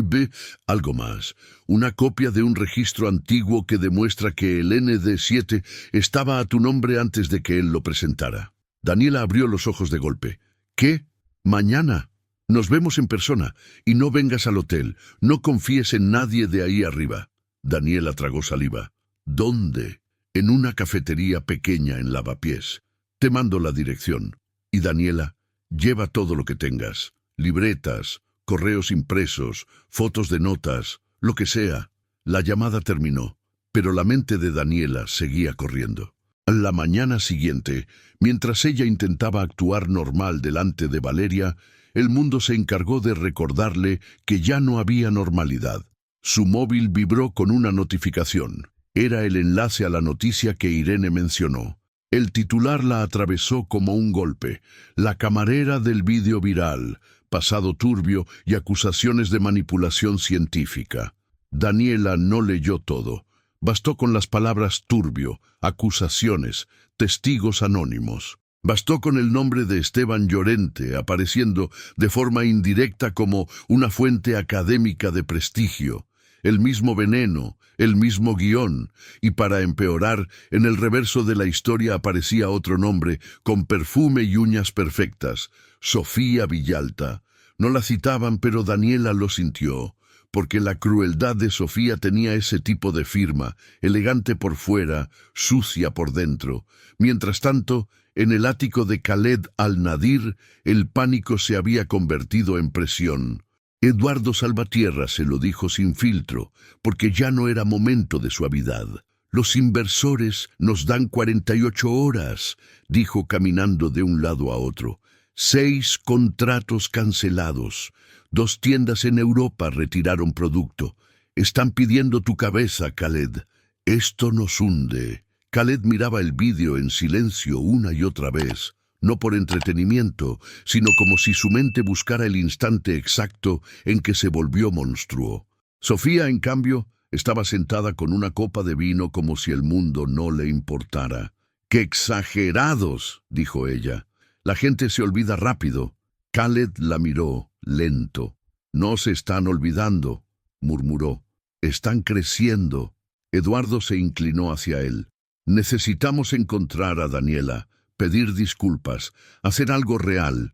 algo más. Una copia de un registro antiguo que demuestra que el ND7 estaba a tu nombre antes de que él lo presentara». Daniela abrió los ojos de golpe. «¿Qué? ¿Mañana? Nos vemos en persona. Y no vengas al hotel. No confíes en nadie de ahí arriba». Daniela tragó saliva. «¿Dónde?» «En una cafetería pequeña en Lavapiés. Te mando la dirección. Y Daniela, lleva todo lo que tengas. Libretas, correos impresos, fotos de notas, lo que sea». La llamada terminó, pero la mente de Daniela seguía corriendo. La mañana siguiente, mientras ella intentaba actuar normal delante de Valeria, el mundo se encargó de recordarle que ya no había normalidad. Su móvil vibró con una notificación. Era el enlace a la noticia que Irene mencionó. El titular la atravesó como un golpe. La camarera del vídeo viral, pasado turbio y acusaciones de manipulación científica. Daniela no leyó todo. Bastó con las palabras turbio, acusaciones, testigos anónimos. Bastó con el nombre de Esteban Llorente apareciendo de forma indirecta como una fuente académica de prestigio. El mismo veneno, el mismo guión, y para empeorar, en el reverso de la historia aparecía otro nombre, con perfume y uñas perfectas, Sofía Villalta. No la citaban, pero Daniela lo sintió, porque la crueldad de Sofía tenía ese tipo de firma, elegante por fuera, sucia por dentro. Mientras tanto, en el ático de Khaled al-Nadir, el pánico se había convertido en presión. Eduardo Salvatierra se lo dijo sin filtro, porque ya no era momento de suavidad. Los inversores nos dan 48 horas, dijo caminando de un lado a otro. 6 contratos cancelados. 2 tiendas en Europa retiraron producto. Están pidiendo tu cabeza, Khaled. Esto nos hunde. Khaled miraba el vídeo en silencio una y otra vez, no por entretenimiento, sino como si su mente buscara el instante exacto en que se volvió monstruo. Sofía, en cambio, estaba sentada con una copa de vino como si el mundo no le importara. ¡Qué exagerados!, dijo ella. La gente se olvida rápido. Khaled la miró, lento. No se están olvidando, murmuró. Están creciendo. Eduardo se inclinó hacia él. Necesitamos encontrar a Daniela, pedir disculpas, hacer algo real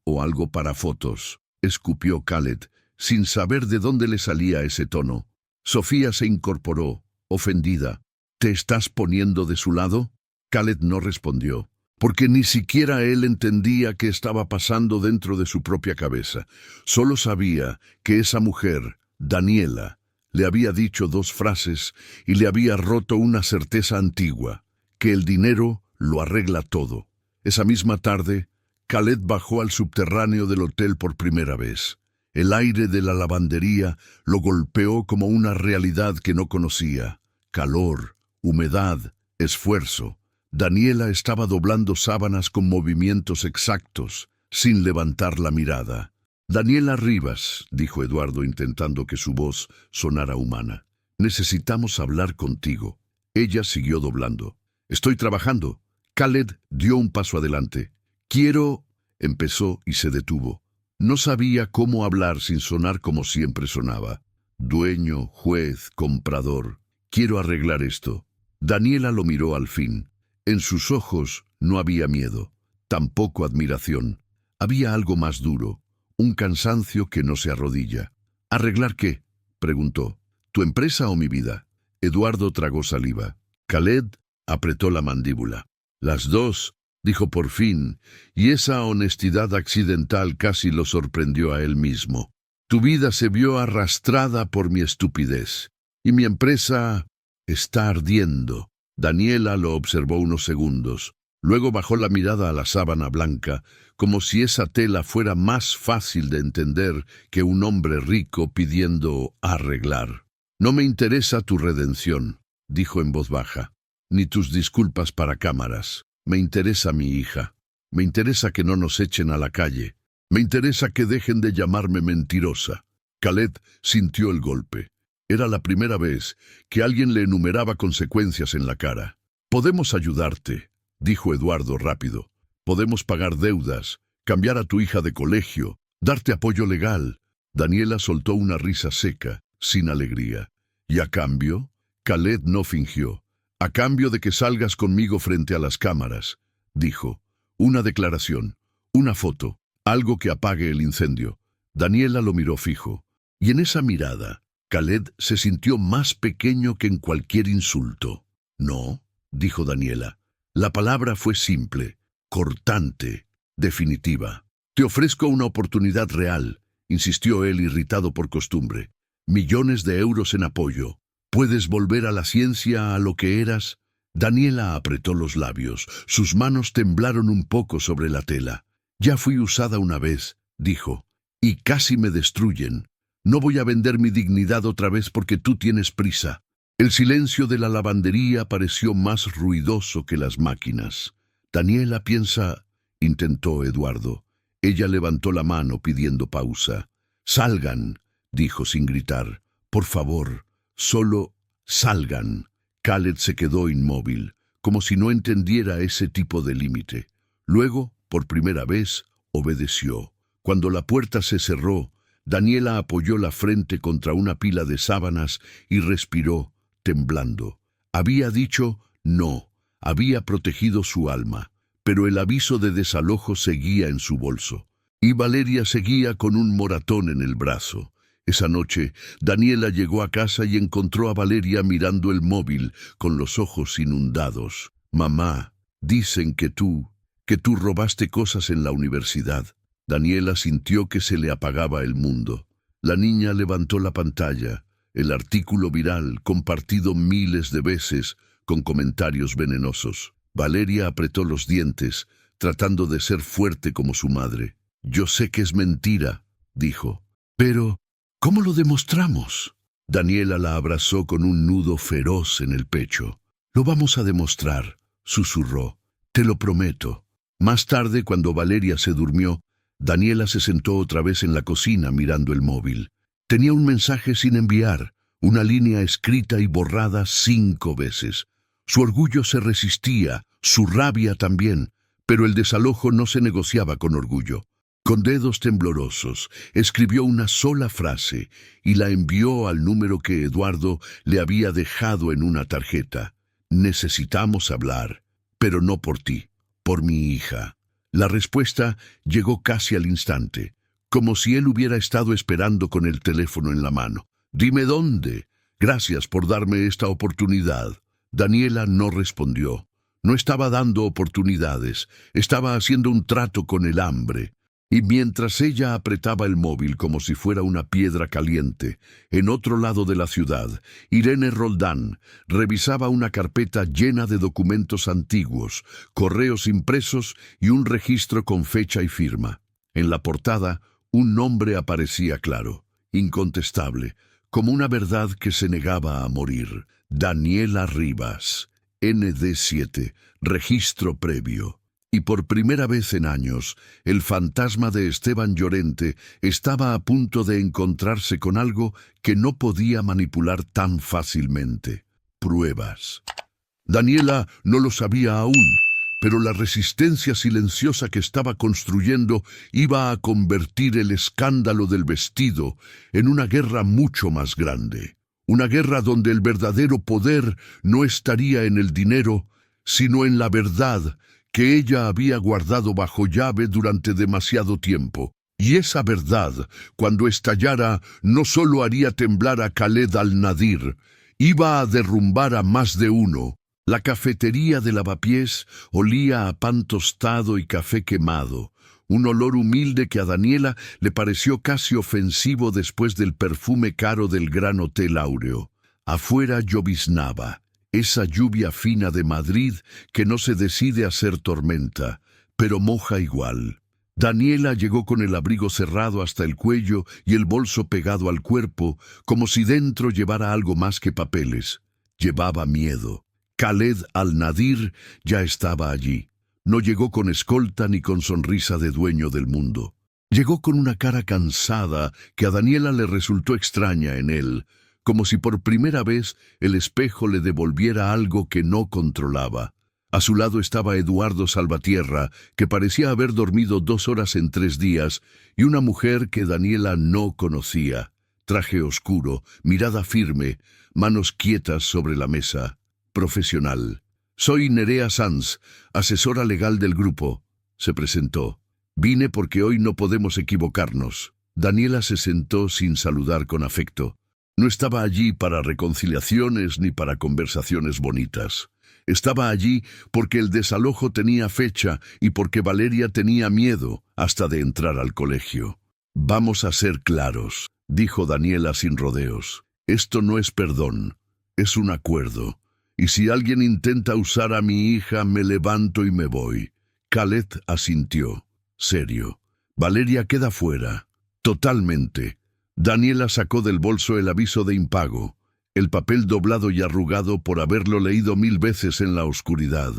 o algo para fotos, escupió Khaled, sin saber de dónde le salía ese tono. Sofía se incorporó, ofendida. ¿Te estás poniendo de su lado? Khaled no respondió, porque ni siquiera él entendía qué estaba pasando dentro de su propia cabeza. Solo sabía que esa mujer, Daniela, le había dicho 2 frases y le había roto una certeza antigua, que el dinero lo arregla todo. Esa misma tarde, Khaled bajó al subterráneo del hotel por primera vez. El aire de la lavandería lo golpeó como una realidad que no conocía. Calor, humedad, esfuerzo. Daniela estaba doblando sábanas con movimientos exactos, sin levantar la mirada. Daniela Rivas, dijo Eduardo intentando que su voz sonara humana. Necesitamos hablar contigo. Ella siguió doblando. Estoy trabajando. Khaled dio un paso adelante. Quiero... empezó y se detuvo. No sabía cómo hablar sin sonar como siempre sonaba. Dueño, juez, comprador. Quiero arreglar esto. Daniela lo miró al fin. En sus ojos no había miedo, tampoco admiración. Había algo más duro. Un cansancio que no se arrodilla. ¿Arreglar qué?, preguntó. ¿Tu empresa o mi vida? Eduardo tragó saliva. Khaled apretó la mandíbula. Las 2, dijo por fin, y esa honestidad accidental casi lo sorprendió a él mismo. Tu vida se vio arrastrada por mi estupidez, y mi empresa está ardiendo. Daniela lo observó unos segundos. Luego bajó la mirada a la sábana blanca, como si esa tela fuera más fácil de entender que un hombre rico pidiendo arreglar. No me interesa tu redención, dijo en voz baja, ni tus disculpas para cámaras. Me interesa mi hija. Me interesa que no nos echen a la calle. Me interesa que dejen de llamarme mentirosa. Khaled sintió el golpe. Era la primera vez que alguien le enumeraba consecuencias en la cara. Podemos ayudarte, dijo Eduardo rápido. Podemos pagar deudas, cambiar a tu hija de colegio, darte apoyo legal. Daniela soltó una risa seca, sin alegría. ¿Y a cambio? Khaled no fingió. A cambio de que salgas conmigo frente a las cámaras, dijo. Una declaración, una foto, algo que apague el incendio. Daniela lo miró fijo. Y en esa mirada, Khaled se sintió más pequeño que en cualquier insulto. No, dijo Daniela. La palabra fue simple, cortante, definitiva. Te ofrezco una oportunidad real, insistió él irritado por costumbre. Millones de euros en apoyo. ¿Puedes volver a la ciencia, a lo que eras? Daniela apretó los labios. Sus manos temblaron un poco sobre la tela. Ya fui usada una vez, dijo, y casi me destruyen. No voy a vender mi dignidad otra vez porque tú tienes prisa. El silencio de la lavandería pareció más ruidoso que las máquinas. Daniela piensa, intentó Eduardo. Ella levantó la mano pidiendo pausa. Salgan, dijo sin gritar. Por favor, solo salgan. Khaled se quedó inmóvil, como si no entendiera ese tipo de límite. Luego, por primera vez, obedeció. Cuando la puerta se cerró, Daniela apoyó la frente contra una pila de sábanas y respiró, temblando. Había dicho no, había protegido su alma, pero el aviso de desalojo seguía en su bolso. Y Valeria seguía con un moratón en el brazo. Esa noche, Daniela llegó a casa y encontró a Valeria mirando el móvil, con los ojos inundados. «Mamá, dicen que tú robaste cosas en la universidad». Daniela sintió que se le apagaba el mundo. La niña levantó la pantalla, el artículo viral, compartido miles de veces, con comentarios venenosos. Valeria apretó los dientes, tratando de ser fuerte como su madre. «Yo sé que es mentira», dijo. «Pero, ¿cómo lo demostramos?» Daniela la abrazó con un nudo feroz en el pecho. «Lo vamos a demostrar», susurró. «Te lo prometo». Más tarde, cuando Valeria se durmió, Daniela se sentó otra vez en la cocina mirando el móvil. Tenía un mensaje sin enviar, una línea escrita y borrada 5 veces. Su orgullo se resistía, su rabia también, pero el desalojo no se negociaba con orgullo. Con dedos temblorosos, escribió una sola frase y la envió al número que Eduardo le había dejado en una tarjeta. «Necesitamos hablar, pero no por ti, por mi hija». La respuesta llegó casi al instante, como si él hubiera estado esperando con el teléfono en la mano. «Dime dónde. Gracias por darme esta oportunidad». Daniela no respondió. No estaba dando oportunidades, estaba haciendo un trato con el hambre. Y mientras ella apretaba el móvil como si fuera una piedra caliente, en otro lado de la ciudad, Irene Roldán revisaba una carpeta llena de documentos antiguos, correos impresos y un registro con fecha y firma. En la portada, un nombre aparecía claro, incontestable, como una verdad que se negaba a morir. Daniela Rivas, ND7, registro previo. Y por primera vez en años, el fantasma de Esteban Llorente estaba a punto de encontrarse con algo que no podía manipular tan fácilmente. Pruebas. Daniela no lo sabía aún, pero la resistencia silenciosa que estaba construyendo iba a convertir el escándalo del vestido en una guerra mucho más grande. Una guerra donde el verdadero poder no estaría en el dinero, sino en la verdad que ella había guardado bajo llave durante demasiado tiempo. Y esa verdad, cuando estallara, no solo haría temblar a Khaled al-Nadir, iba a derrumbar a más de uno. La cafetería de Lavapiés olía a pan tostado y café quemado, un olor humilde que a Daniela le pareció casi ofensivo después del perfume caro del Gran Hotel Áureo. Afuera lloviznaba. Esa lluvia fina de Madrid que no se decide a ser tormenta, pero moja igual. Daniela llegó con el abrigo cerrado hasta el cuello y el bolso pegado al cuerpo, como si dentro llevara algo más que papeles. Llevaba miedo. Khaled al-Nadir ya estaba allí. No llegó con escolta ni con sonrisa de dueño del mundo. Llegó con una cara cansada que a Daniela le resultó extraña en él, como si por primera vez el espejo le devolviera algo que no controlaba. A su lado estaba Eduardo Salvatierra, que parecía haber dormido 2 horas en 3 días, y una mujer que Daniela no conocía. Traje oscuro, mirada firme, manos quietas sobre la mesa. Profesional. «Soy Nerea Sanz, asesora legal del grupo», se presentó. «Vine porque hoy no podemos equivocarnos». Daniela se sentó sin saludar con afecto. No estaba allí para reconciliaciones ni para conversaciones bonitas. Estaba allí porque el desalojo tenía fecha y porque Valeria tenía miedo hasta de entrar al colegio. «Vamos a ser claros», dijo Daniela sin rodeos. «Esto no es perdón, es un acuerdo. Y si alguien intenta usar a mi hija, me levanto y me voy». Khaled asintió. Serio. «Valeria queda fuera. Totalmente». Daniela sacó del bolso el aviso de impago, el papel doblado y arrugado por haberlo leído 1000 veces en la oscuridad.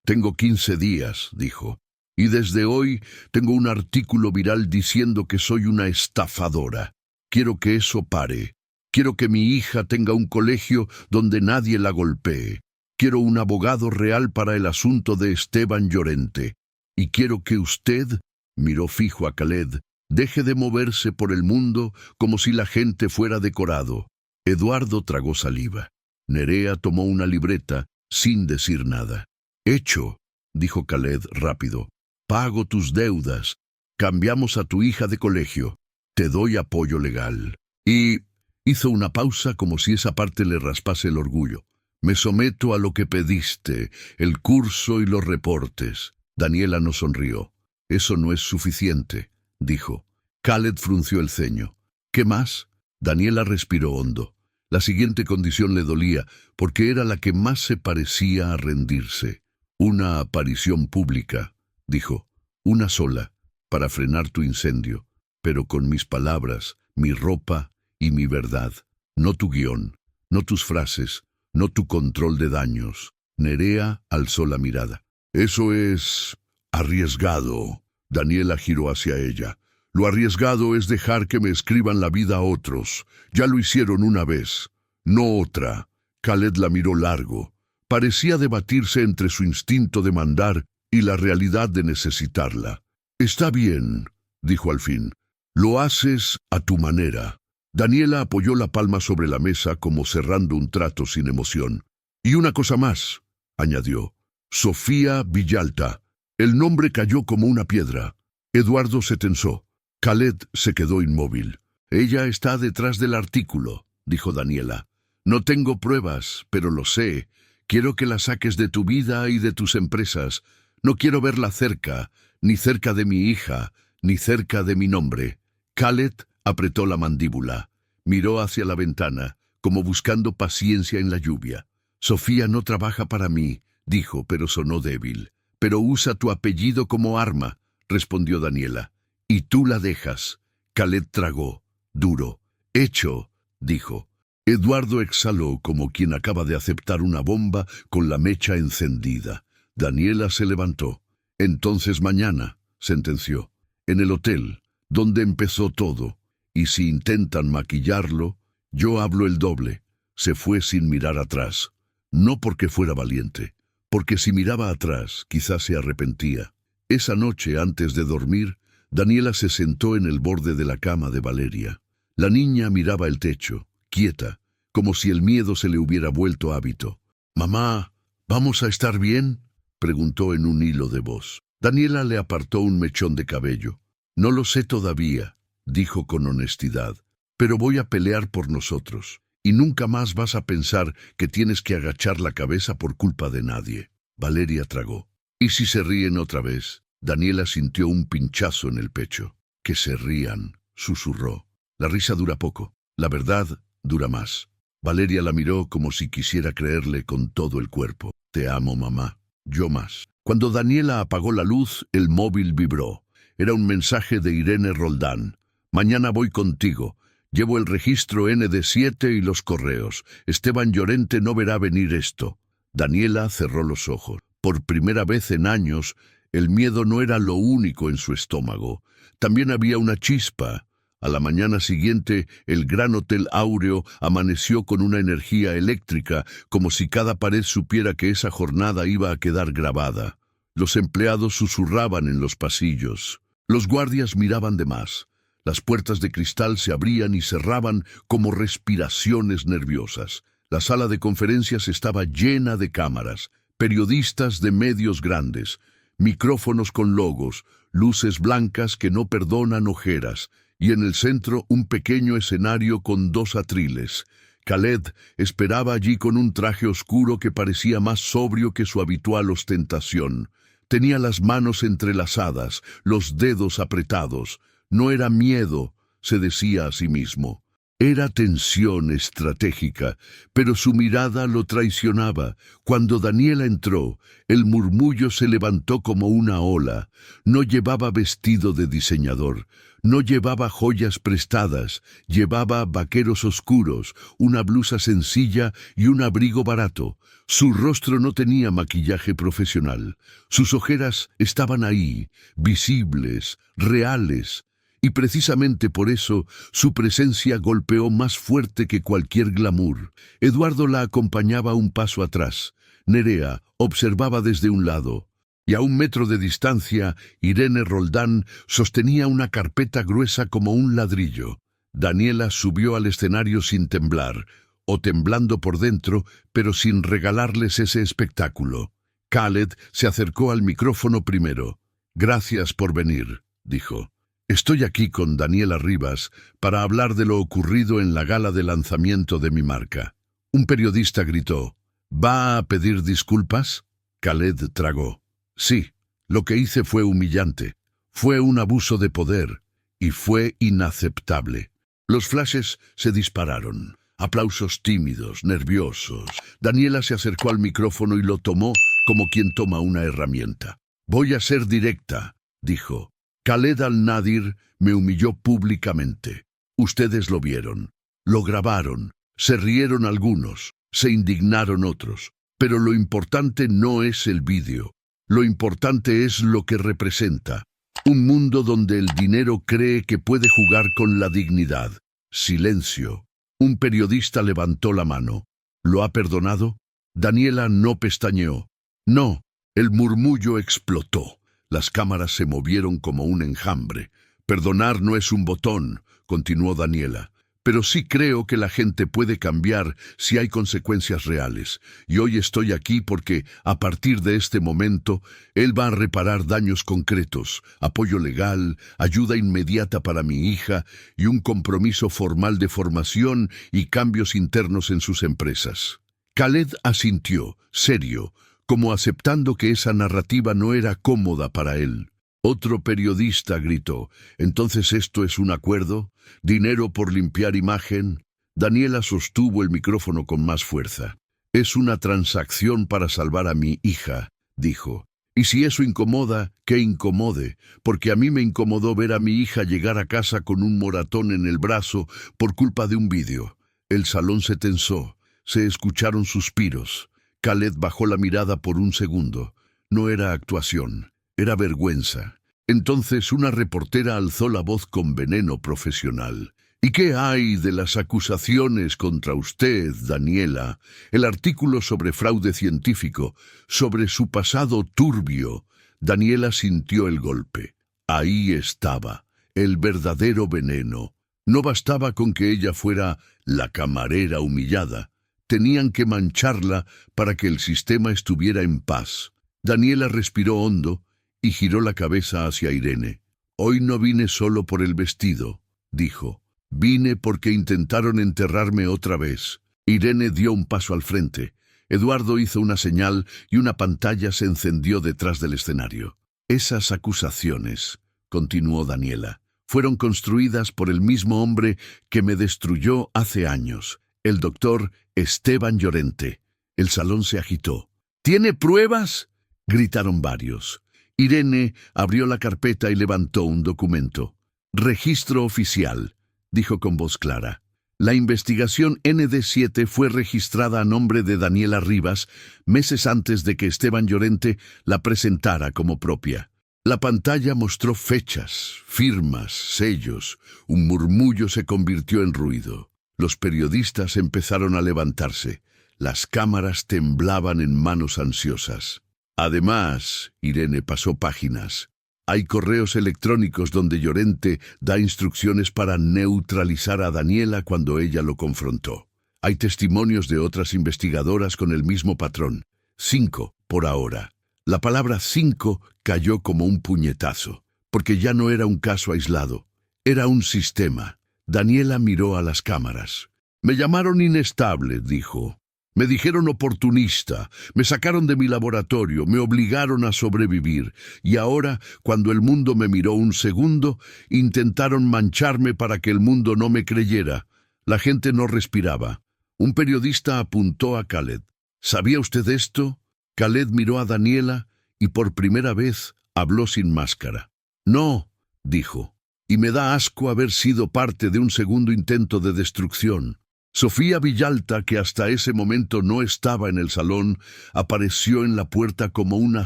«Tengo 15 días», dijo, «y desde hoy tengo un artículo viral diciendo que soy una estafadora. Quiero que eso pare. Quiero que mi hija tenga un colegio donde nadie la golpee. Quiero un abogado real para el asunto de Esteban Llorente. Y quiero que usted», miró fijo a Khaled, Deje de moverse por el mundo como si la gente fuera decorado. Eduardo tragó saliva. Nerea tomó una libreta sin decir nada. Hecho, dijo Khaled rápido. Pago tus deudas. Cambiamos a tu hija de colegio. Te doy apoyo legal. Y hizo una pausa como si esa parte le raspase el orgullo. Me someto a lo que pediste, el curso y los reportes. Daniela no sonrió. Eso no es suficiente, dijo. Khaled frunció el ceño. ¿Qué más? Daniela respiró hondo. La siguiente condición le dolía, porque era la que más se parecía a rendirse. Una aparición pública, dijo. Una sola, para frenar tu incendio, pero con mis palabras, mi ropa y mi verdad. No tu guión, no tus frases, no tu control de daños. Nerea alzó la mirada. Eso es arriesgado. Daniela giró hacia ella. Lo arriesgado es dejar que me escriban la vida a otros. Ya lo hicieron una vez, no otra. Khaled la miró largo. Parecía debatirse entre su instinto de mandar y la realidad de necesitarla. Está bien, dijo al fin. Lo haces a tu manera. Daniela apoyó la palma sobre la mesa como cerrando un trato sin emoción. Y una cosa más, añadió. Sofía Villalta. El nombre cayó como una piedra. Eduardo se tensó. Khaled se quedó inmóvil. Ella está detrás del artículo, dijo Daniela. No tengo pruebas, pero lo sé. Quiero que la saques de tu vida y de tus empresas. No quiero verla cerca, ni cerca de mi hija, ni cerca de mi nombre. Khaled apretó la mandíbula. Miró hacia la ventana, como buscando paciencia en la lluvia. Sofía no trabaja para mí, dijo, pero sonó débil. Pero usa tu apellido como arma, respondió Daniela. Y tú la dejas. Khaled tragó, duro. Hecho, dijo. Eduardo exhaló como quien acaba de aceptar una bomba con la mecha encendida. Daniela se levantó. Entonces mañana, sentenció, en el hotel, donde empezó todo. Y si intentan maquillarlo, yo hablo el doble. Se fue sin mirar atrás. No porque fuera valiente, porque si miraba atrás, quizás se arrepentía. Esa noche, antes de dormir, Daniela se sentó en el borde de la cama de Valeria. La niña miraba el techo, quieta, como si el miedo se le hubiera vuelto hábito. «Mamá, ¿vamos a estar bien?», preguntó en un hilo de voz. Daniela le apartó un mechón de cabello. «No lo sé todavía», dijo con honestidad, «pero voy a pelear por nosotros, y nunca más vas a pensar que tienes que agachar la cabeza por culpa de nadie». Valeria tragó. «¿Y si se ríen otra vez?». Daniela sintió un pinchazo en el pecho. «Que se rían», susurró. «La risa dura poco, la verdad dura más». Valeria la miró como si quisiera creerle con todo el cuerpo. «Te amo, mamá. Yo más». Cuando Daniela apagó la luz, el móvil vibró. Era un mensaje de Irene Roldán. «Mañana voy contigo. Llevo el registro ND7 y los correos. Esteban Llorente no verá venir esto». Daniela cerró los ojos. Por primera vez en años, el miedo no era lo único en su estómago. También había una chispa. A la mañana siguiente, el Gran Hotel Áureo amaneció con una energía eléctrica, como si cada pared supiera que esa jornada iba a quedar grabada. Los empleados susurraban en los pasillos. Los guardias miraban de más. Las puertas de cristal se abrían y cerraban como respiraciones nerviosas. La sala de conferencias estaba llena de cámaras, periodistas de medios grandes, micrófonos con logos, luces blancas que no perdonan ojeras, y en el centro un pequeño escenario con 2 atriles. Khaled esperaba allí con un traje oscuro que parecía más sobrio que su habitual ostentación. Tenía las manos entrelazadas, los dedos apretados. No era miedo, se decía a sí mismo. Era tensión estratégica, pero su mirada lo traicionaba. Cuando Daniela entró, el murmullo se levantó como una ola. No llevaba vestido de diseñador, no llevaba joyas prestadas, llevaba vaqueros oscuros, una blusa sencilla y un abrigo barato. Su rostro no tenía maquillaje profesional. Sus ojeras estaban ahí, visibles, reales. Y precisamente por eso su presencia golpeó más fuerte que cualquier glamour. Eduardo la acompañaba un paso atrás. Nerea observaba desde un lado. y a 1 metro de distancia, Irene Roldán sostenía una carpeta gruesa como un ladrillo. Daniela subió al escenario sin temblar, o temblando por dentro, pero sin regalarles ese espectáculo. Khaled se acercó al micrófono primero. «Gracias por venir», dijo. «Estoy aquí con Daniela Rivas para hablar de lo ocurrido en la gala de lanzamiento de mi marca». Un periodista gritó. «¿Va a pedir disculpas?» Khaled tragó. «Sí, lo que hice fue humillante. Fue un abuso de poder. Y fue inaceptable». Los flashes se dispararon. Aplausos tímidos, nerviosos. Daniela se acercó al micrófono y lo tomó como quien toma una herramienta. «Voy a ser directa», dijo. «Khaled Al-Nadir me humilló públicamente. Ustedes lo vieron. Lo grabaron. Se rieron algunos. Se indignaron otros. Pero lo importante no es el vídeo. Lo importante es lo que representa. Un mundo donde el dinero cree que puede jugar con la dignidad. Silencio». Un periodista levantó la mano. «¿Lo ha perdonado?» Daniela no pestañeó. «No». El murmullo explotó. Las cámaras se movieron como un enjambre. «Perdonar no es un botón», continuó Daniela. «Pero sí creo que la gente puede cambiar si hay consecuencias reales. Y hoy estoy aquí porque, a partir de este momento, él va a reparar daños concretos, apoyo legal, ayuda inmediata para mi hija y un compromiso formal de formación y cambios internos en sus empresas». Khaled asintió, serio, como aceptando que esa narrativa no era cómoda para él. Otro periodista gritó. «¿Entonces esto es un acuerdo? ¿Dinero por limpiar imagen?» Daniela sostuvo el micrófono con más fuerza. «Es una transacción para salvar a mi hija», dijo. «Y si eso incomoda, que incomode, porque a mí me incomodó ver a mi hija llegar a casa con un moratón en el brazo por culpa de un vídeo». El salón se tensó. Se escucharon suspiros. Khaled bajó la mirada por un segundo. No era actuación. Era vergüenza. Entonces una reportera alzó la voz con veneno profesional. «¿Y qué hay de las acusaciones contra usted, Daniela? El artículo sobre fraude científico, sobre su pasado turbio». Daniela sintió el golpe. Ahí estaba, el verdadero veneno. No bastaba con que ella fuera la camarera humillada. Tenían que mancharla para que el sistema estuviera en paz. Daniela respiró hondo y giró la cabeza hacia Irene. «Hoy no vine solo por el vestido», dijo. «Vine porque intentaron enterrarme otra vez». Irene dio un paso al frente. Eduardo hizo una señal y una pantalla se encendió detrás del escenario. «Esas acusaciones», continuó Daniela, «fueron construidas por el mismo hombre que me destruyó hace años, el doctor Esteban Llorente». El salón se agitó. «¿Tiene pruebas?», gritaron varios. Irene abrió la carpeta y levantó un documento. «Registro oficial», dijo con voz clara. «La investigación ND7 fue registrada a nombre de Daniela Rivas meses antes de que Esteban Llorente la presentara como propia». La pantalla mostró fechas, firmas, sellos. Un murmullo se convirtió en ruido. Los periodistas empezaron a levantarse. Las cámaras temblaban en manos ansiosas. «Además», Irene pasó páginas, «hay correos electrónicos donde Llorente da instrucciones para neutralizar a Daniela cuando ella lo confrontó. Hay testimonios de otras investigadoras con el mismo patrón. 5, por ahora». La palabra 5 cayó como un puñetazo, porque ya no era un caso aislado. Era un sistema. Daniela miró a las cámaras. «Me llamaron inestable», dijo. «Me dijeron oportunista, me sacaron de mi laboratorio, me obligaron a sobrevivir. Y ahora, cuando el mundo me miró un segundo, intentaron mancharme para que el mundo no me creyera». La gente no respiraba. Un periodista apuntó a Khaled. «¿Sabía usted esto?» Khaled miró a Daniela y por primera vez habló sin máscara. «No», dijo, «y me da asco haber sido parte de un segundo intento de destrucción». Sofía Villalta, que hasta ese momento no estaba en el salón, apareció en la puerta como una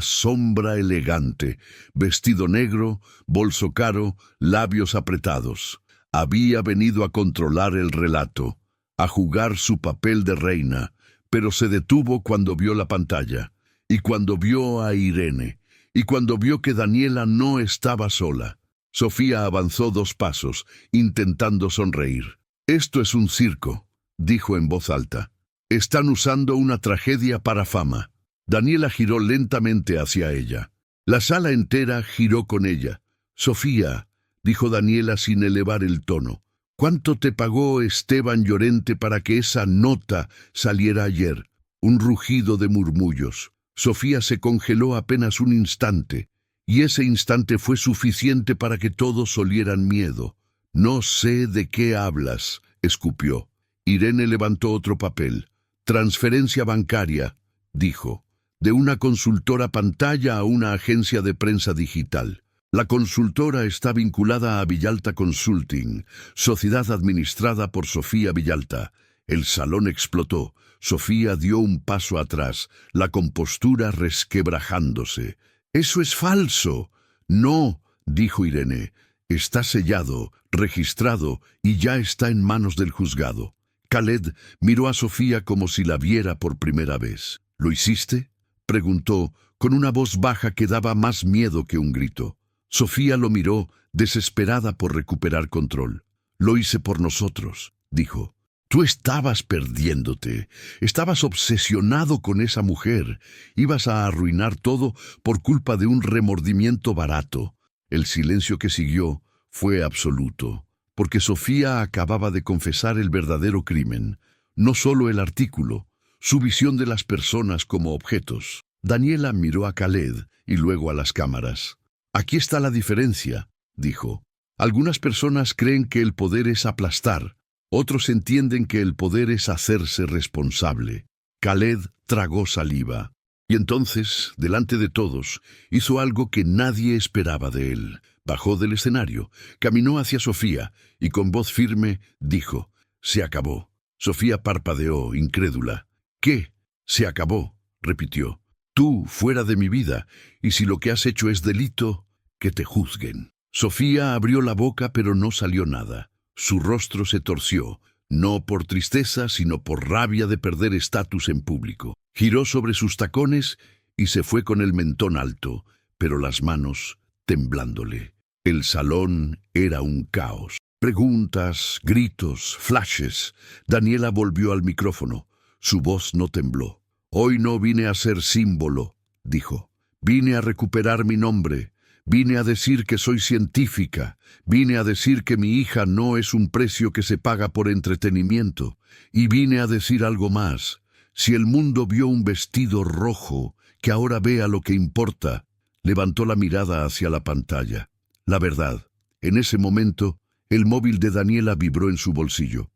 sombra elegante, vestido negro, bolso caro, labios apretados. Había venido a controlar el relato, a jugar su papel de reina, pero se detuvo cuando vio la pantalla, y cuando vio a Irene, y cuando vio que Daniela no estaba sola, Sofía avanzó 2 pasos, intentando sonreír. «Esto es un circo», dijo en voz alta. «Están usando una tragedia para fama». Daniela giró lentamente hacia ella. La sala entera giró con ella. «Sofía», dijo Daniela sin elevar el tono, «¿cuánto te pagó Esteban Llorente para que esa nota saliera ayer?» Un rugido de murmullos. Sofía se congeló apenas un instante, y ese instante fue suficiente para que todos olieran miedo. «No sé de qué hablas», escupió. Irene levantó otro papel. «Transferencia bancaria», dijo, «de una consultora pantalla a una agencia de prensa digital. La consultora está vinculada a Villalta Consulting, sociedad administrada por Sofía Villalta». El salón explotó. Sofía dio un paso atrás, la compostura resquebrajándose. «¡Eso es falso!». «No», dijo Irene. «Está sellado, registrado y ya está en manos del juzgado». Khaled miró a Sofía como si la viera por primera vez. «¿Lo hiciste?», preguntó, con una voz baja que daba más miedo que un grito. Sofía lo miró, desesperada por recuperar control. «Lo hice por nosotros», dijo. «Tú estabas perdiéndote, estabas obsesionado con esa mujer, ibas a arruinar todo por culpa de un remordimiento barato». El silencio que siguió fue absoluto, porque Sofía acababa de confesar el verdadero crimen, no solo el artículo, su visión de las personas como objetos. Daniela miró a Khaled y luego a las cámaras. «Aquí está la diferencia», dijo. «Algunas personas creen que el poder es aplastar. Otros entienden que el poder es hacerse responsable». Khaled tragó saliva. Y entonces, delante de todos, hizo algo que nadie esperaba de él. Bajó del escenario, caminó hacia Sofía y con voz firme dijo: «Se acabó». Sofía parpadeó, incrédula. «¿Qué? Se acabó», repitió. «Tú, fuera de mi vida, y si lo que has hecho es delito, que te juzguen». Sofía abrió la boca, pero no salió nada. Su rostro se torció, no por tristeza, sino por rabia de perder estatus en público. Giró sobre sus tacones y se fue con el mentón alto, pero las manos temblándole. El salón era un caos. Preguntas, gritos, flashes. Daniela volvió al micrófono. Su voz no tembló. «Hoy no vine a ser símbolo», dijo. «Vine a recuperar mi nombre. Vine a decir que soy científica. Vine a decir que mi hija no es un precio que se paga por entretenimiento. Y vine a decir algo más. Si el mundo vio un vestido rojo, que ahora vea lo que importa». Levantó la mirada hacia la pantalla. La verdad, en ese momento, el móvil de Daniela vibró en su bolsillo.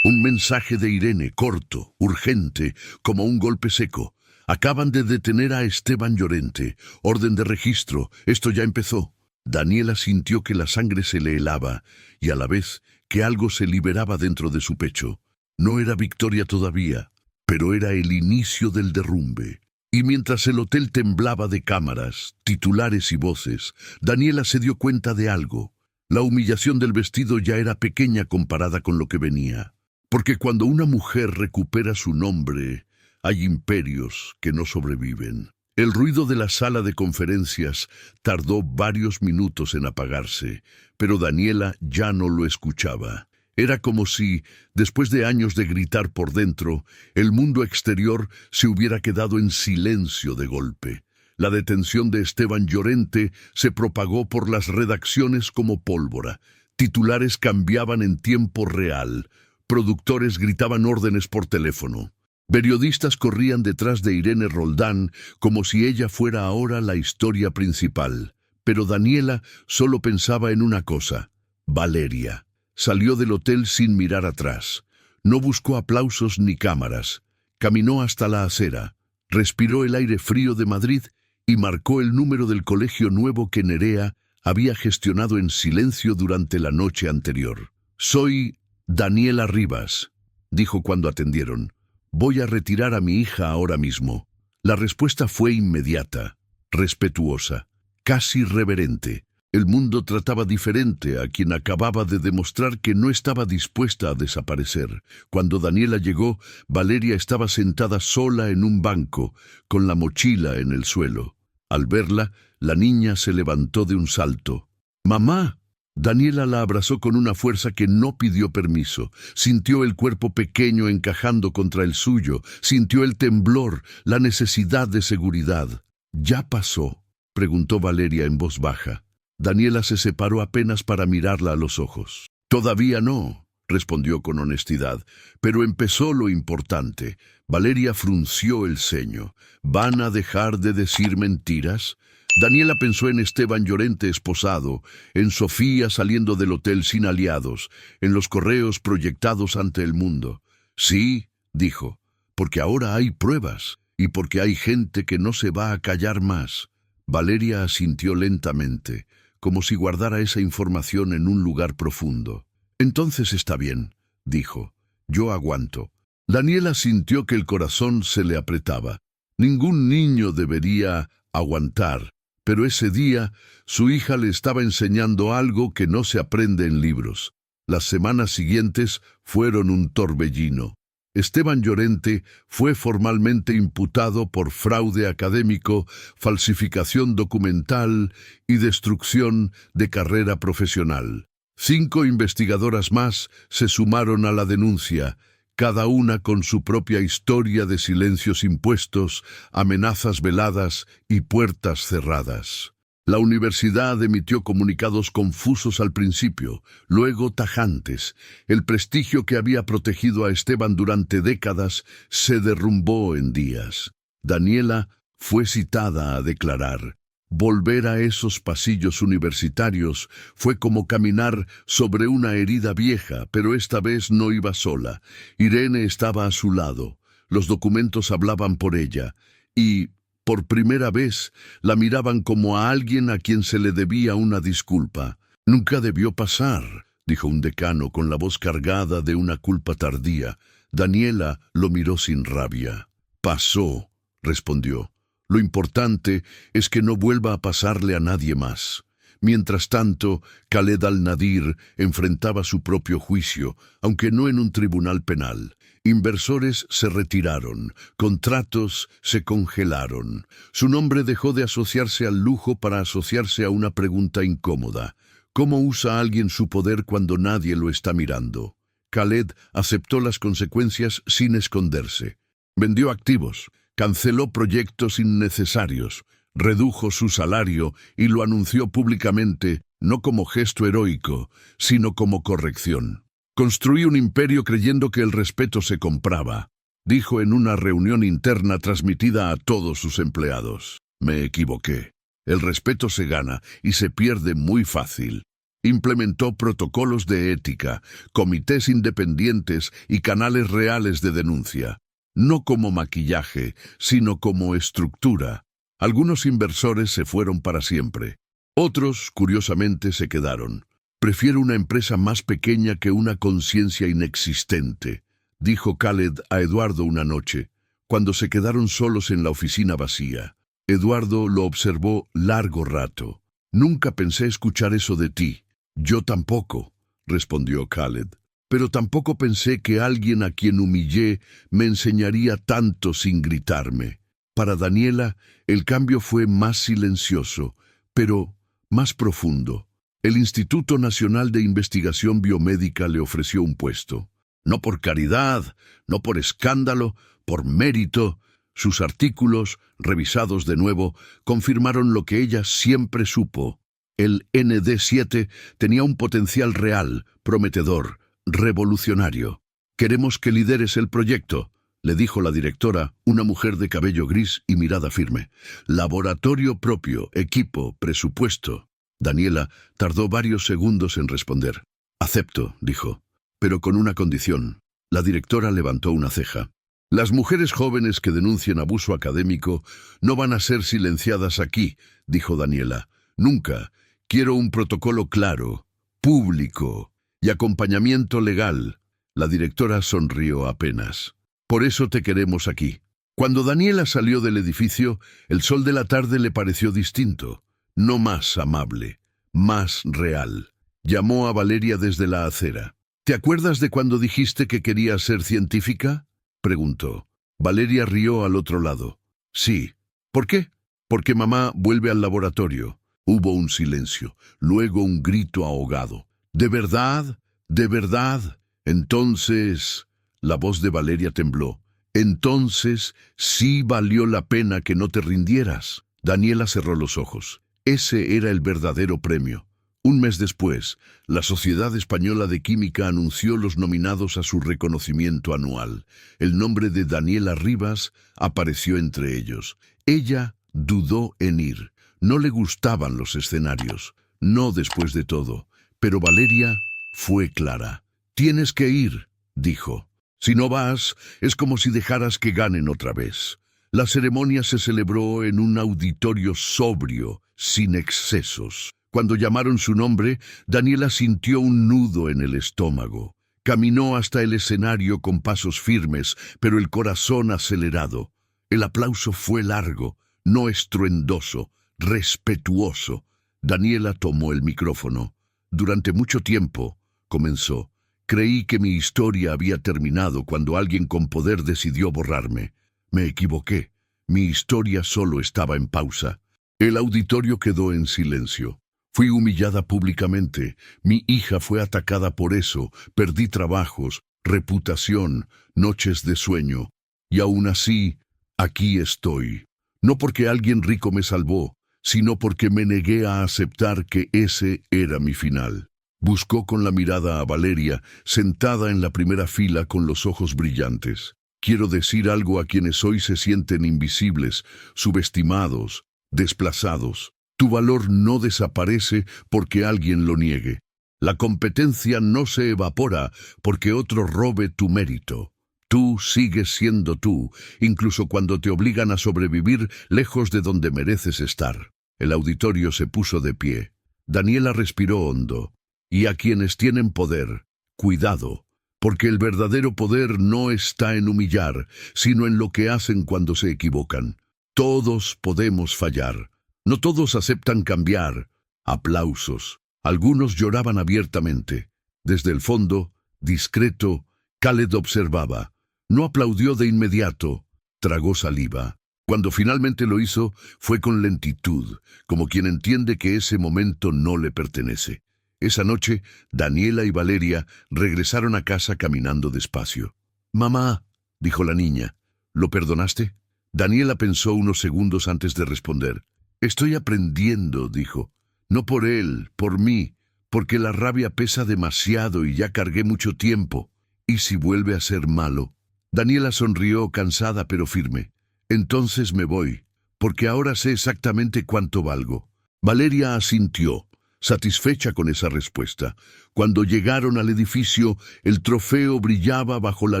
Un mensaje de Irene, corto, urgente, como un golpe seco. «Acaban de detener a Esteban Llorente. Orden de registro. Esto ya empezó». Daniela sintió que la sangre se le helaba y a la vez que algo se liberaba dentro de su pecho. No era victoria todavía, pero era el inicio del derrumbe. Y mientras el hotel temblaba de cámaras, titulares y voces, Daniela se dio cuenta de algo. La humillación del vestido ya era pequeña comparada con lo que venía. Porque cuando una mujer recupera su nombre, hay imperios que no sobreviven. El ruido de la sala de conferencias tardó varios minutos en apagarse, pero Daniela ya no lo escuchaba. Era como si, después de años de gritar por dentro, el mundo exterior se hubiera quedado en silencio de golpe. La detención de Esteban Llorente se propagó por las redacciones como pólvora. Titulares cambiaban en tiempo real. Productores gritaban órdenes por teléfono. Periodistas corrían detrás de Irene Roldán como si ella fuera ahora la historia principal. Pero Daniela solo pensaba en una cosa: Valeria. Salió del hotel sin mirar atrás. No buscó aplausos ni cámaras. Caminó hasta la acera, respiró el aire frío de Madrid y marcó el número del colegio nuevo que Nerea había gestionado en silencio durante la noche anterior. «Soy Daniela Rivas», dijo cuando atendieron. «Voy a retirar a mi hija ahora mismo». La respuesta fue inmediata, respetuosa, casi reverente. El mundo trataba diferente a quien acababa de demostrar que no estaba dispuesta a desaparecer. Cuando Daniela llegó, Valeria estaba sentada sola en un banco, con la mochila en el suelo. Al verla, la niña se levantó de un salto. ¡Mamá! Daniela la abrazó con una fuerza que no pidió permiso. Sintió el cuerpo pequeño encajando contra el suyo. Sintió el temblor, la necesidad de seguridad. ¿Ya pasó?, preguntó Valeria en voz baja. Daniela se separó apenas para mirarla a los ojos. «Todavía no», respondió con honestidad, «pero empezó lo importante». Valeria frunció el ceño. «¿Van a dejar de decir mentiras?». Daniela pensó en Esteban Llorente esposado, en Sofía saliendo del hotel sin aliados, en los correos proyectados ante el mundo. «Sí», dijo, «porque ahora hay pruebas y porque hay gente que no se va a callar más». Valeria asintió lentamente, como si guardara esa información en un lugar profundo. «Entonces está bien», dijo. «Yo aguanto». Daniela sintió que el corazón se le apretaba. Ningún niño debería aguantar, pero ese día su hija le estaba enseñando algo que no se aprende en libros. Las semanas siguientes fueron un torbellino. Esteban Llorente fue formalmente imputado por fraude académico, falsificación documental y destrucción de carrera profesional. 5 investigadoras más se sumaron a la denuncia, cada una con su propia historia de silencios impuestos, amenazas veladas y puertas cerradas. La universidad emitió comunicados confusos al principio, luego tajantes. El prestigio que había protegido a Esteban durante décadas se derrumbó en días. Daniela fue citada a declarar. Volver a esos pasillos universitarios fue como caminar sobre una herida vieja, pero esta vez no iba sola. Irene estaba a su lado. Los documentos hablaban por ella y, por primera vez, la miraban como a alguien a quien se le debía una disculpa. «Nunca debió pasar», dijo un decano con la voz cargada de una culpa tardía. Daniela lo miró sin rabia. «Pasó», respondió. «Lo importante es que no vuelva a pasarle a nadie más». Mientras tanto, Khaled al-Nadir enfrentaba su propio juicio, aunque no en un tribunal penal. Inversores se retiraron, contratos se congelaron. Su nombre dejó de asociarse al lujo para asociarse a una pregunta incómoda. ¿Cómo usa alguien su poder cuando nadie lo está mirando? Khaled aceptó las consecuencias sin esconderse. Vendió activos, canceló proyectos innecesarios, redujo su salario y lo anunció públicamente, no como gesto heroico, sino como corrección. «Construí un imperio creyendo que el respeto se compraba», dijo en una reunión interna transmitida a todos sus empleados. «Me equivoqué. El respeto se gana y se pierde muy fácil». Implementó protocolos de ética, comités independientes y canales reales de denuncia. No como maquillaje, sino como estructura. Algunos inversores se fueron para siempre. Otros, curiosamente, se quedaron. «Prefiero una empresa más pequeña que una conciencia inexistente», dijo Khaled a Eduardo una noche, cuando se quedaron solos en la oficina vacía. Eduardo lo observó largo rato. «Nunca pensé escuchar eso de ti». «Yo tampoco», respondió Khaled. «Pero tampoco pensé que alguien a quien humillé me enseñaría tanto sin gritarme». Para Daniela, el cambio fue más silencioso, pero más profundo. El Instituto Nacional de Investigación Biomédica le ofreció un puesto. No por caridad, no por escándalo, por mérito. Sus artículos, revisados de nuevo, confirmaron lo que ella siempre supo. El ND7 tenía un potencial real, prometedor, revolucionario. «Queremos que lideres el proyecto», le dijo la directora, una mujer de cabello gris y mirada firme. «Laboratorio propio, equipo, presupuesto». Daniela tardó varios segundos en responder. «Acepto», dijo, «pero con una condición». La directora levantó una ceja. «Las mujeres jóvenes que denuncien abuso académico no van a ser silenciadas aquí», dijo Daniela. «Nunca. Quiero un protocolo claro, público y acompañamiento legal». La directora sonrió apenas. «Por eso te queremos aquí». Cuando Daniela salió del edificio, el sol de la tarde le pareció distinto, no más amable, más real. Llamó a Valeria desde la acera. ¿Te acuerdas de cuando dijiste que querías ser científica?, preguntó. Valeria rió al otro lado. Sí. ¿Por qué? Porque mamá vuelve al laboratorio. Hubo un silencio, luego un grito ahogado. ¿De verdad? ¿De verdad? Entonces... La voz de Valeria tembló. Entonces, sí valió la pena que no te rindieras. Daniela cerró los ojos. Ese era el verdadero premio. Un mes después, la Sociedad Española de Química anunció los nominados a su reconocimiento anual. El nombre de Daniela Rivas apareció entre ellos. Ella dudó en ir. No le gustaban los escenarios. No después de todo. Pero Valeria fue clara. Tienes que ir, dijo. Si no vas, es como si dejaras que ganen otra vez. La ceremonia se celebró en un auditorio sobrio, sin excesos. Cuando llamaron su nombre, Daniela sintió un nudo en el estómago. Caminó hasta el escenario con pasos firmes, pero el corazón acelerado. El aplauso fue largo, no estruendoso, respetuoso. Daniela tomó el micrófono. Durante mucho tiempo, comenzó, creí que mi historia había terminado cuando alguien con poder decidió borrarme. Me equivoqué. Mi historia solo estaba en pausa. El auditorio quedó en silencio. Fui humillada públicamente. Mi hija fue atacada por eso. Perdí trabajos, reputación, noches de sueño. Y aún así, aquí estoy. No porque alguien rico me salvó, sino porque me negué a aceptar que ese era mi final. Buscó con la mirada a Valeria, sentada en la primera fila con los ojos brillantes. Quiero decir algo a quienes hoy se sienten invisibles, subestimados, desplazados. Tu valor no desaparece porque alguien lo niegue. La competencia no se evapora porque otro robe tu mérito. Tú sigues siendo tú, incluso cuando te obligan a sobrevivir lejos de donde mereces estar. El auditorio se puso de pie. Daniela respiró hondo. Y a quienes tienen poder, cuidado, porque el verdadero poder no está en humillar, sino en lo que hacen cuando se equivocan. Todos podemos fallar. No todos aceptan cambiar. Aplausos. Algunos lloraban abiertamente. Desde el fondo, discreto, Khaled observaba. No aplaudió de inmediato. Tragó saliva. Cuando finalmente lo hizo, fue con lentitud, como quien entiende que ese momento no le pertenece. Esa noche, Daniela y Valeria regresaron a casa caminando despacio. «Mamá», dijo la niña, «¿lo perdonaste?». Daniela pensó unos segundos antes de responder. «Estoy aprendiendo», dijo. «No por él, por mí, porque la rabia pesa demasiado y ya cargué mucho tiempo. ¿Y si vuelve a ser malo?». Daniela sonrió, cansada pero firme. «Entonces me voy, porque ahora sé exactamente cuánto valgo». Valeria asintió, satisfecha con esa respuesta. Cuando llegaron al edificio, el trofeo brillaba bajo la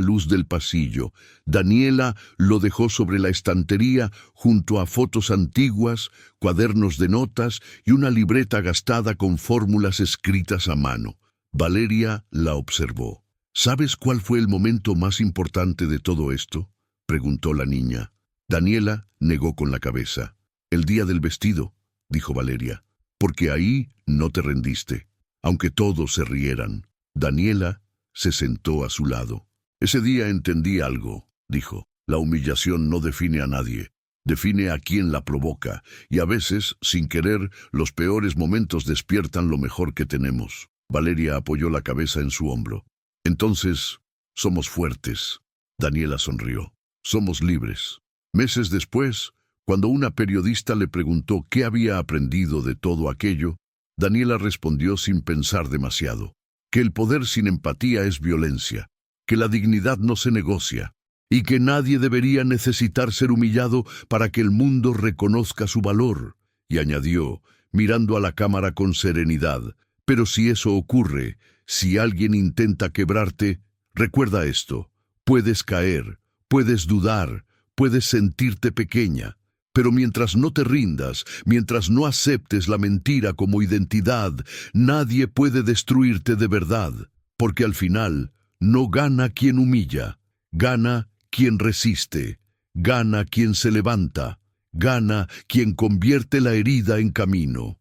luz del pasillo. Daniela lo dejó sobre la estantería junto a fotos antiguas, cuadernos de notas y una libreta gastada con fórmulas escritas a mano. Valeria la observó. «¿Sabes cuál fue el momento más importante de todo esto?», preguntó la niña. Daniela negó con la cabeza. «El día del vestido», dijo Valeria. «Porque ahí no te rendiste, aunque todos se rieran». Daniela se sentó a su lado. «Ese día entendí algo», dijo. «La humillación no define a nadie, define a quien la provoca, y a veces, sin querer, los peores momentos despiertan lo mejor que tenemos». Valeria apoyó la cabeza en su hombro. «Entonces, somos fuertes». Daniela sonrió. «Somos libres». Meses después, cuando una periodista le preguntó qué había aprendido de todo aquello, Daniela respondió sin pensar demasiado, que el poder sin empatía es violencia, que la dignidad no se negocia, y que nadie debería necesitar ser humillado para que el mundo reconozca su valor. Y añadió, mirando a la cámara con serenidad, «Pero si eso ocurre, si alguien intenta quebrarte, recuerda esto, puedes caer, puedes dudar, puedes sentirte pequeña, pero mientras no te rindas, mientras no aceptes la mentira como identidad, nadie puede destruirte de verdad, porque al final no gana quien humilla, gana quien resiste, gana quien se levanta, gana quien convierte la herida en camino».